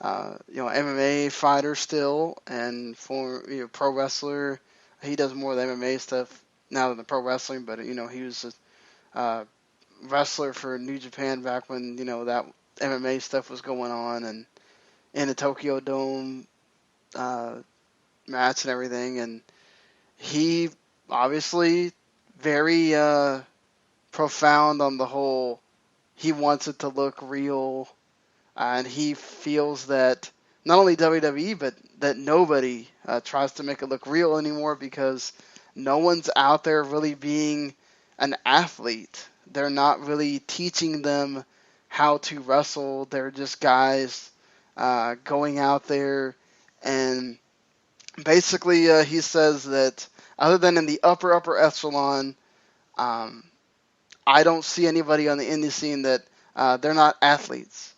MMA fighter still, and former pro wrestler. He does more of the MMA stuff now than the pro wrestling, but he was a wrestler for New Japan back when that MMA stuff was going on, and in the Tokyo Dome match and everything, and he obviously very profound on the whole. He wants it to look real, and he feels that not only WWE, but that nobody tries to make it look real anymore, because no one's out there really being an athlete. They're not really teaching them how to wrestle. They're just guys going out there, and basically he says that other than in the upper echelon, I don't see anybody on the indie scene that they're not athletes.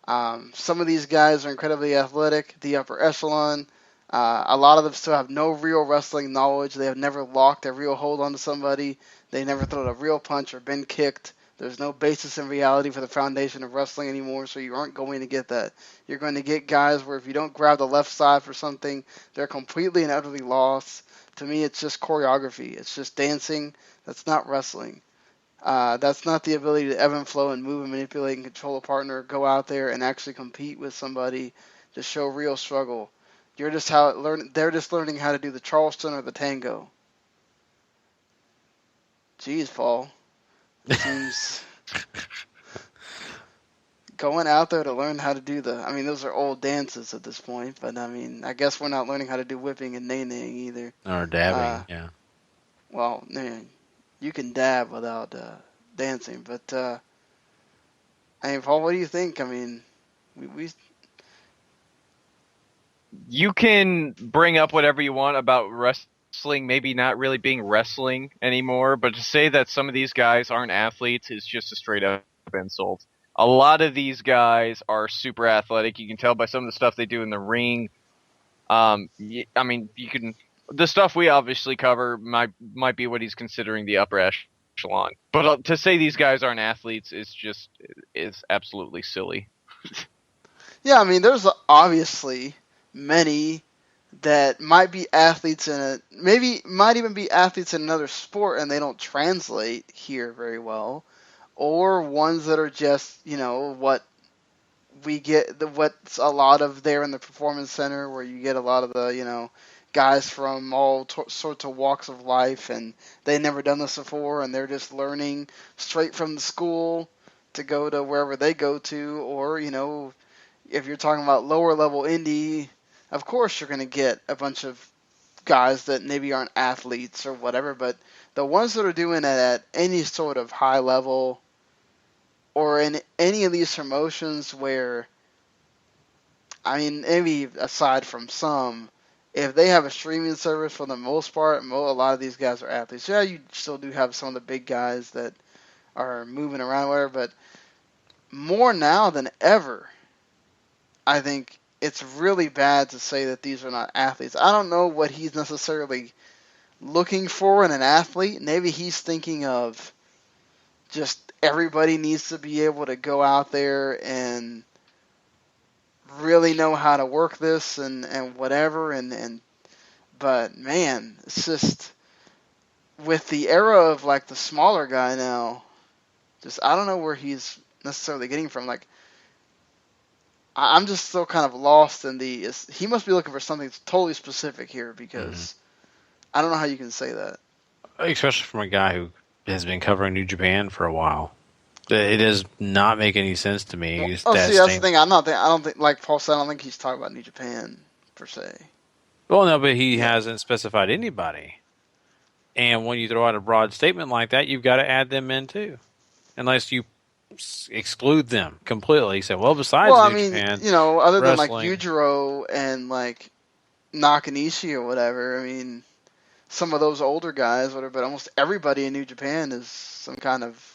Some of these guys are incredibly athletic, the upper echelon. A lot of them still have no real wrestling knowledge. They have never locked a real hold onto somebody. They never thrown a real punch or been kicked. There's no basis in reality for the foundation of wrestling anymore, so you aren't going to get that. You're going to get guys where if you don't grab the left side for something, they're completely and utterly lost. To me, it's just choreography. It's just dancing. That's not wrestling. That's not the ability to ebb and flow and move and manipulate and control a partner, go out there and actually compete with somebody to show real struggle. They're just learning how to do the Charleston or the tango. Jeez, Paul. It seems going out there to learn how to do those are old dances at this point, but I guess we're not learning how to do whipping and nay-naying either. Or dabbing, yeah. Well, you can dab without dancing, but Paul, what do you think? We You can bring up whatever you want about wrestling maybe not really being wrestling anymore, but to say that some of these guys aren't athletes is just a straight up insult. A lot of these guys are super athletic. You can tell by some of the stuff they do in the ring. You can. The stuff we obviously cover might be what he's considering the upper echelon. But to say these guys aren't athletes is absolutely silly. Yeah, there's obviously many that might be athletes might even be athletes in another sport, and they don't translate here very well, or ones that are just what we get, what's a lot of there in the performance center, where you get a lot of the guys from all sorts of walks of life, and they've never done this before, and they're just learning straight from the school to go to wherever they go to, or if you're talking about lower level indie, of course you're going to get a bunch of guys that maybe aren't athletes or whatever, but the ones that are doing it at any sort of high level or in any of these promotions where, maybe aside from some, if they have a streaming service, for the most part, a lot of these guys are athletes. Yeah, you still do have some of the big guys that are moving around, whatever, but more now than ever, I think it's really bad to say that these are not athletes. I don't know what he's necessarily looking for in an athlete. Maybe he's thinking of just everybody needs to be able to go out there and really know how to work this and whatever, but man, it's just with the era of the smaller guy now, just I don't know where he's necessarily getting from. I'm just still kind of lost in he must be looking for something totally specific here, because I don't know how you can say that. Especially from a guy who has been covering New Japan for a while. It does not make any sense to me. That's the thing. I don't think, like Paul said, I don't think he's talking about New Japan per se. Well, no, but he hasn't specified anybody. And when you throw out a broad statement like that, you've got to add them in too, unless you exclude them completely. So, besides New Japan, other than wrestling, Yujiro and Nakanishi or whatever, some of those older guys, whatever, but almost everybody in New Japan is some kind of.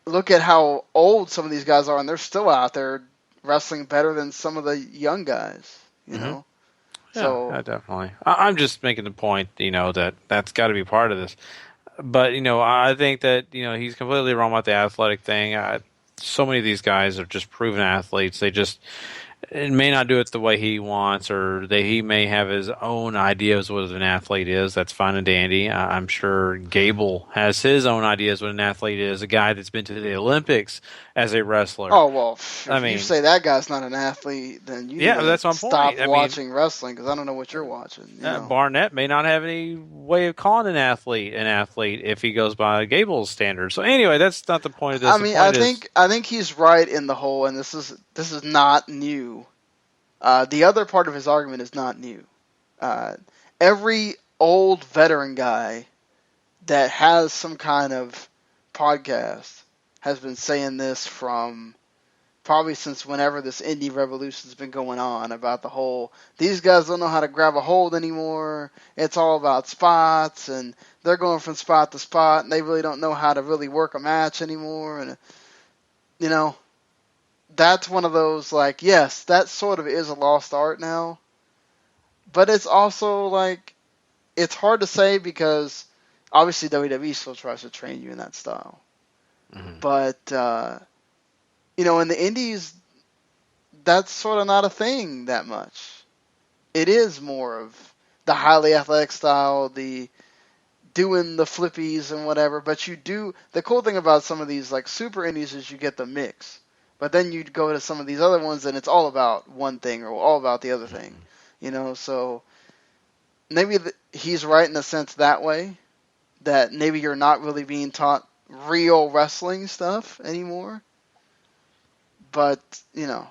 Look at how old some of these guys are, and they're still out there wrestling better than some of the young guys. Yeah, so definitely. I'm just making the point, that's got to be part of this. But I think that he's completely wrong about the athletic thing. So many of these guys are just proven athletes. They just it may not do it the way he wants, or that he may have his own ideas what an athlete is. That's fine and dandy. I'm sure Gable has his own ideas what an athlete is. A guy that's been to the Olympics as a wrestler. Oh well, if you say that guy's not an athlete, then you need that's to my stop point. watching wrestling because I don't know what you're watching. You know? Barnett may not have any way of calling an athlete if he goes by Gable's standards. So anyway, that's not the point of this. I mean, I think he's right in the whole, and this is not new. The other part of his argument is not new. Every old veteran guy that has some kind of podcast has been saying this from probably since whenever this indie revolution's been going on about the whole, these guys don't know how to grab a hold anymore. It's all about spots, and they're going from spot to spot, and they really don't know how to really work a match anymore. And, you know, that's one of those, like, yes, that sort of is a lost art now. But it's also, like, it's hard to say because obviously WWE still tries to train you in that style. Mm-hmm. But, you know, in the indies, that's sort of not a thing that much. It is more of the highly athletic style, the doing the flippies and whatever. But you do, the cool thing about some of these, like, super indies is you get the mix. But then you go to some of these other ones and it's all about one thing or all about the other thing. You know, so maybe he's right in a sense that way, that maybe you're not really being taught real wrestling stuff anymore. But, you know,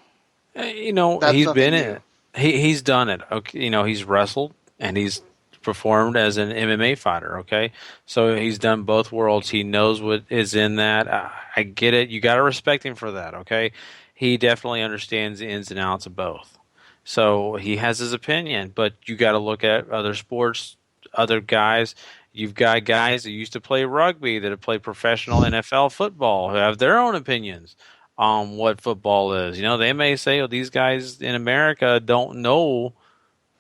he's been in it. He's done it. Okay, you know, he's wrestled and he's performed as an MMA fighter. Okay, so he's done both worlds. He knows what is in that. I get it. You got to respect him for that. Okay, he definitely understands the ins and outs of both. So he has his opinion, but you got to look at other sports, other guys. You've got guys that used to play rugby, that have played professional NFL football, who have their own opinions on what football is. You know, they may say, "Oh, these guys in America don't know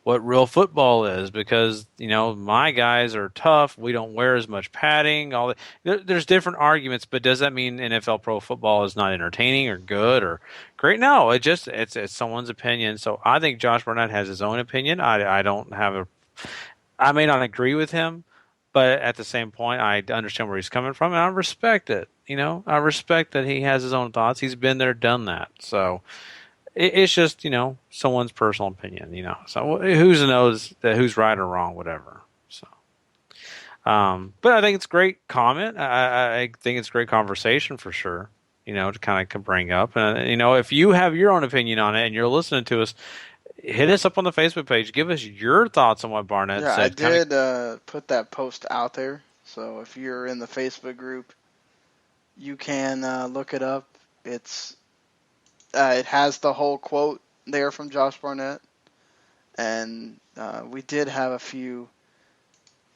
what real football is because, you know, my guys are tough. We don't wear as much padding." All that. There's different arguments, but does that mean NFL pro football is not entertaining or good or great? No, it's someone's opinion. So I think Josh Barnett has his own opinion. I may not agree with him, but at the same point, I understand where he's coming from, and I respect it. You know, I respect that he has his own thoughts. He's been there, done that. So it's just, you know, someone's personal opinion, you know. So who's knows that who's right or wrong, whatever. So, but I think it's great comment. I think it's great conversation for sure, you know, to kind of bring up. And, you know, if you have your own opinion on it and you're listening to us, hit us up on the Facebook page. Give us your thoughts on what Barnett said. I did put that post out there. So if you're in the Facebook group, you can look it up. It has the whole quote there from Josh Barnett. And we did have a few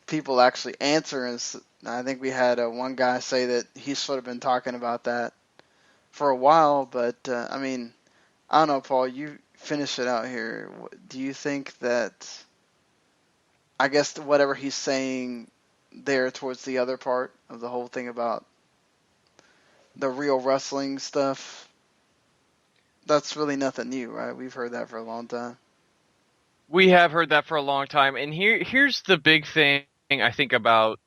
people actually answer. And I think we had one guy say that he's sort of been talking about that for a while. But, I mean, I don't know, Paul, you finish it out here. Do you think that, I guess whatever he's saying there towards the other part of the whole thing about the real wrestling stuff, that's really nothing new, right? We've heard that for a long time. We have heard that for a long time. And here's the big thing I think about,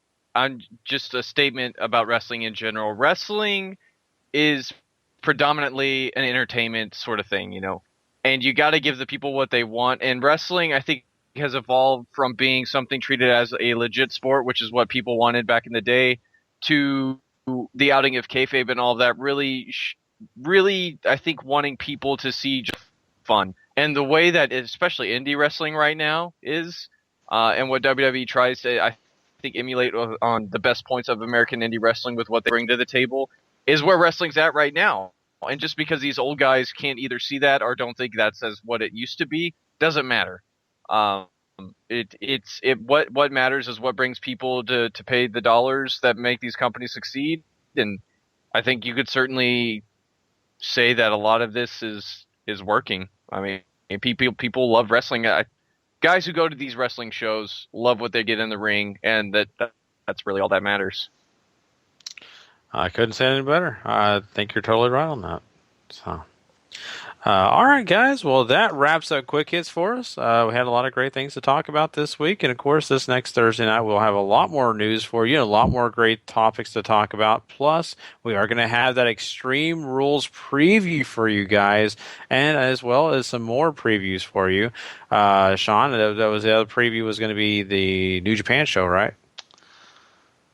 just a statement about wrestling in general. Wrestling is predominantly an entertainment sort of thing, you know. And you got to give the people what they want. And wrestling, I think, has evolved from being something treated as a legit sport, which is what people wanted back in the day, to the outing of kayfabe and all of that. Really, I think, wanting people to see just fun. And the way that, especially indie wrestling right now is, and what WWE tries to, I think, emulate on the best points of American indie wrestling with what they bring to the table, is where wrestling's at right now. And just because these old guys can't either see that or don't think that's as what it used to be, doesn't matter. What matters is what brings people to pay the dollars that make these companies succeed. And I think you could certainly say that a lot of this is working. I mean, people love wrestling. Guys who go to these wrestling shows love what they get in the ring, and that's really all that matters. I couldn't say any better. I think you're totally right on that. So, All right, guys. Well, that wraps up Quick Hits for us. We had a lot of great things to talk about this week. And, of course, this next Thursday night, we'll have a lot more news for you, a lot more great topics to talk about. Plus, we are going to have that Extreme Rules preview for you guys, and as well as some more previews for you. Sean, that was the other preview was going to be the New Japan show, right?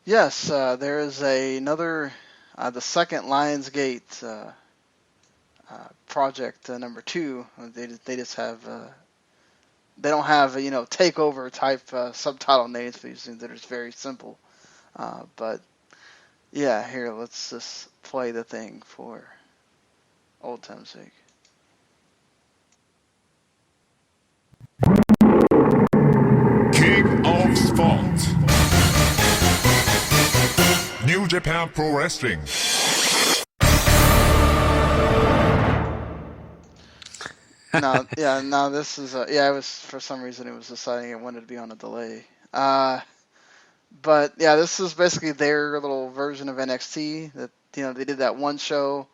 Yes, there is another, the second Lionsgate project number 2. They just have they don't have takeover type subtitle names for these things. They're just very simple. But yeah, here let's just play the thing for old time's sake. King of Sport. New Japan Pro Wrestling. Now this is it was for some reason it was deciding it wanted to be on a delay. But yeah, this is basically their little version of NXT. That they did that one show.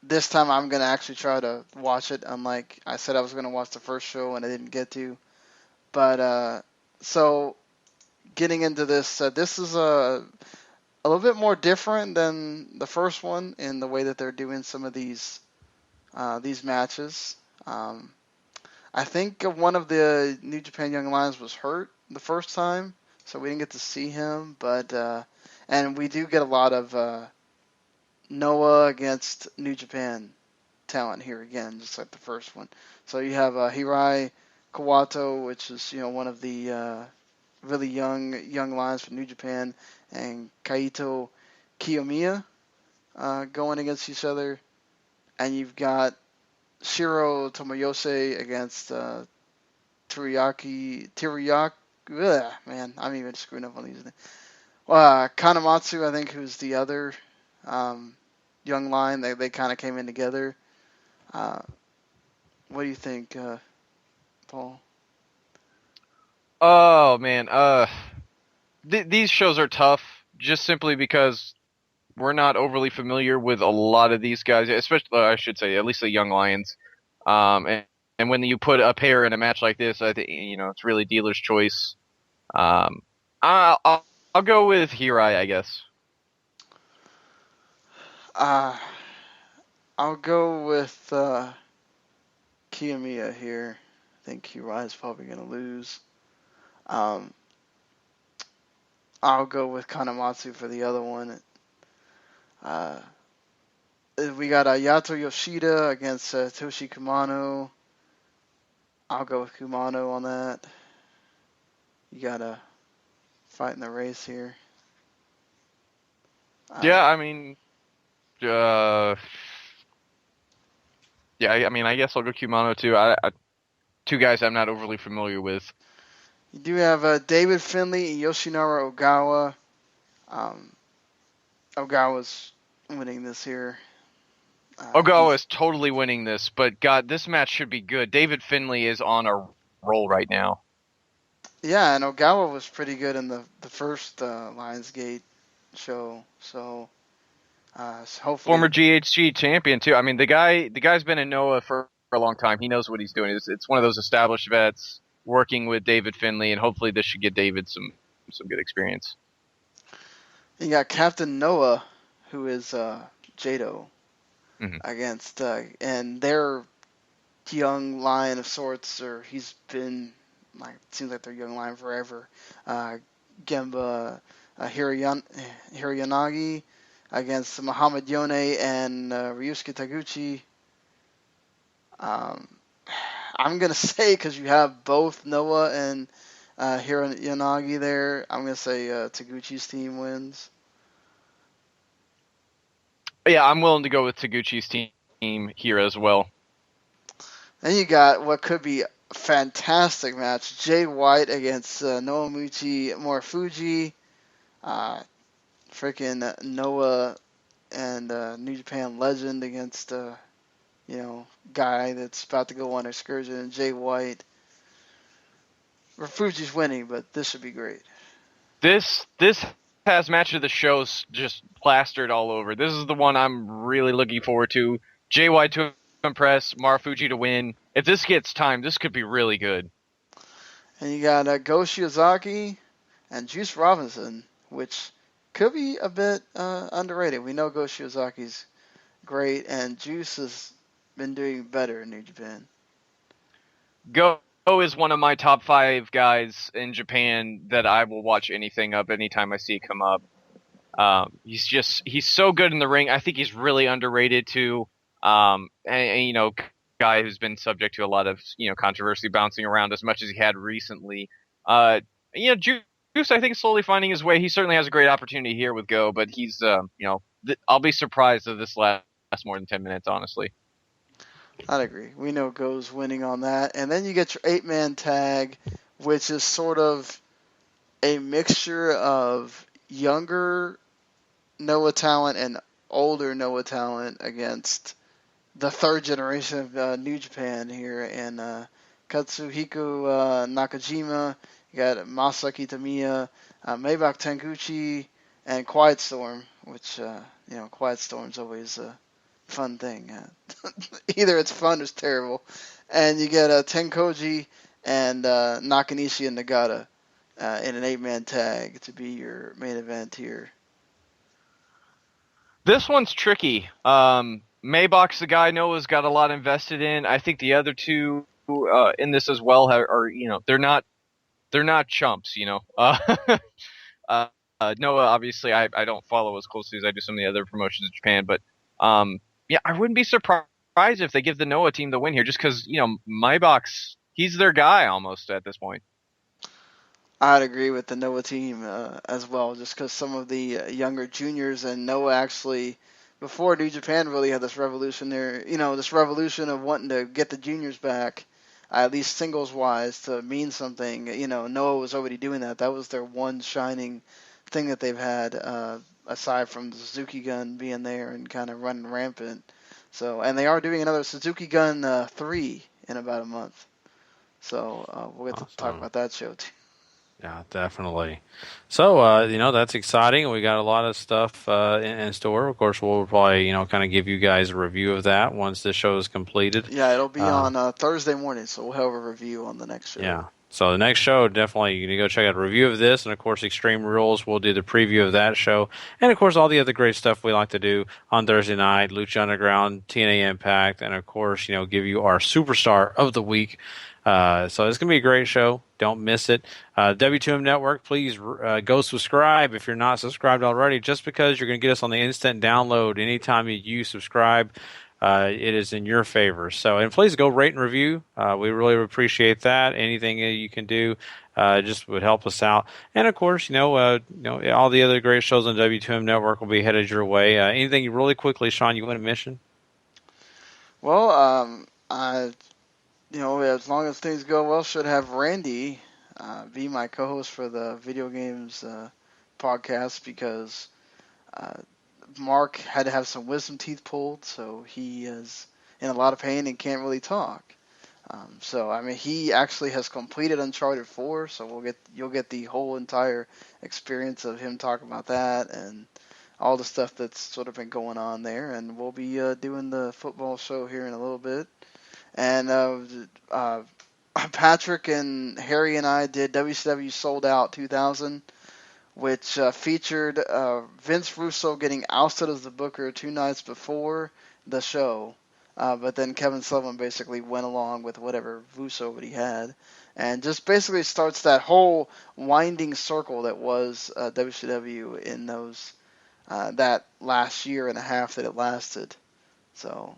This time I'm gonna actually try to watch it. Unlike I said I was gonna watch the first show and I didn't get to. But so getting into this, this is a little bit more different than the first one in the way that they're doing some of these matches. I think one of the New Japan Young Lions was hurt the first time, so we didn't get to see him. But and we do get a lot of Noah against New Japan talent here again, just like the first one. So you have Hirai Kawato, which is one of the really young lions from New Japan, and Kaito Kiyomiya going against each other. And you've got Shiro Tomoyose against Teriyaki. Ugh, man, I'm even screwing up on these names. Kanematsu, I think, who's the other young lion. They kind of came in together. What do you think, Paul? Oh man, these shows are tough just simply because we're not overly familiar with a lot of these guys, especially I should say at least the young lions. And when you put a pair in a match like this, I think it's really dealer's choice. I'll go with Hirai, I guess. I'll go with Kiyomiya here. I think Hirai is probably going to lose. I'll go with Kanematsu for the other one. We got Yato Yoshida against Toshi Kumano. I'll go with Kumano on that. You got to fight in the race here. Yeah, I mean, I guess I'll go Kumano too. Two guys I'm not overly familiar with. You do have David Finlay and Yoshinara Ogawa. Ogawa's winning this here. Ogawa is totally winning this, but God, this match should be good. David Finlay is on a roll right now. Yeah, and Ogawa was pretty good in the first Lionsgate show, so hopefully... Former GHG champion, too. I mean, the guy's been in Noah for a long time. He knows what he's doing. It's one of those established vets working with David Finlay, and hopefully this should get David some good experience. You got Captain Noah, who is Jado, against, and their young lion of sorts, or he's been, seems like their young lion forever. Gemba Hirayanagi against Muhammad Yone and Ryusuke Taguchi. I'm going to say, because you have both Noah and Hirayanagi there, I'm going to say Taguchi's team wins. Yeah, I'm willing to go with Taguchi's team here as well. Then you got what could be a fantastic match. Jay White against Noamuchi Morifuji. Freaking Noah and New Japan legend against, guy that's about to go on excursion. And Jay White. Morifuji's winning, but this should be great. This has match of the shows just plastered all over. This is the one I'm really looking forward to. JY to impress, Marufuji to win. If this gets time, this could be really good. And you got Go Shiozaki and Juice Robinson, which could be a bit underrated. We know Go Shiozaki's great, and Juice has been doing better in New Japan. Go is one of my top 5 guys in Japan that I will watch anything of anytime I see it come up. He's so good in the ring. I think he's really underrated too. And guy who's been subject to a lot of, controversy bouncing around as much as he had recently. Juice, I think, is slowly finding his way. He certainly has a great opportunity here with Go, but he's, I'll be surprised if this lasts more than 10 minutes, honestly. I'd agree. We know Go's winning on that. And then you get your 8-man tag, which is sort of a mixture of younger Noah talent and older Noah talent against the third generation of New Japan here. And Katsuhiko Nakajima, you got Masaki Tamiya, Maybach Taniguchi, and Quiet Storm, which, Quiet Storm's always a fun thing. Either it's fun or it's terrible. And you get Tenkoji and Nakanishi and Nagata in an 8-man tag to be your main event here. This one's tricky. Maybach's the guy Noah's got a lot invested in. I think the other two in this as well are they're not chumps. Noah, obviously, I don't follow as closely as I do some of the other promotions in Japan, but I wouldn't be surprised if they give the Noah team the win here, just because Maybach's, he's their guy almost at this point. I'd agree with the Noah team as well, just because some of the younger juniors and Noah actually, before New Japan really had this revolution there, this revolution of wanting to get the juniors back, at least singles-wise, to mean something. Noah was already doing that. That was their one shining thing that they've had, aside from the Suzuki Gun being there and kind of running rampant. So, and they are doing another Suzuki Gun 3 in about a month. So we'll get to talk about that show too. Yeah, definitely. So, that's exciting. We got a lot of stuff in store. Of course, we'll probably, kind of give you guys a review of that once the show is completed. Yeah, it'll be on Thursday morning, so we'll have a review on the next show. Yeah. So the next show, definitely, you can go check out a review of this, and of course, Extreme Rules. We'll do the preview of that show, and of course, all the other great stuff we like to do on Thursday night, Lucha Underground, TNA Impact, and of course, give you our Superstar of the Week. So it's going to be a great show. Don't miss it. W2M Network, please go subscribe if you're not subscribed already, just because you're going to get us on the instant download anytime you subscribe. It is in your favor. So, and please go rate and review. We really appreciate that. Anything you can do just would help us out. And of course, all the other great shows on W2M Network will be headed your way. Anything really quickly, Sean, you want to mention? Well, as long as things go well, should have Randy be my co-host for the video games podcast, because Mark had to have some wisdom teeth pulled, so he is in a lot of pain and can't really talk. He actually has completed Uncharted 4, so you'll get the whole entire experience of him talking about that and all the stuff that's sort of been going on there. And we'll be doing the football show here in a little bit. And Patrick and Harry and I did WCW Sold Out 2000, which featured Vince Russo getting ousted as the booker 2 nights before the show. But then Kevin Sullivan basically went along with whatever voiceover he had, and just basically starts that whole winding circle that was WCW in those that last year and a half that it lasted. So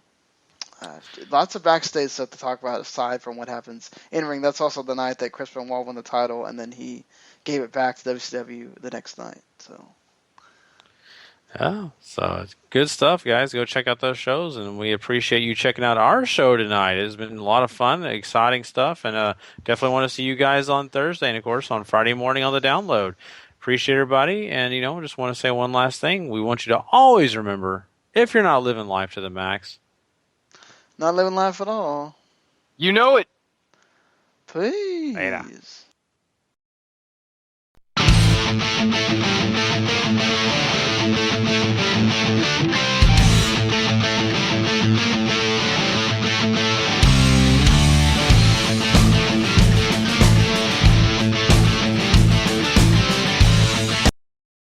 lots of backstage stuff to talk about aside from what happens in ring. That's also the night that Chris Benoit won the title, and then he gave it back to WCW the next night. So. Yeah, so it's good stuff, guys. Go check out those shows, and we appreciate you checking out our show tonight. It's been a lot of fun, exciting stuff, and definitely want to see you guys on Thursday, and of course on Friday morning on the download. Appreciate everybody, and just want to say one last thing. We want you to always remember, if you're not living life to the max, not living life at all, you know it. Please. Later. Thank you.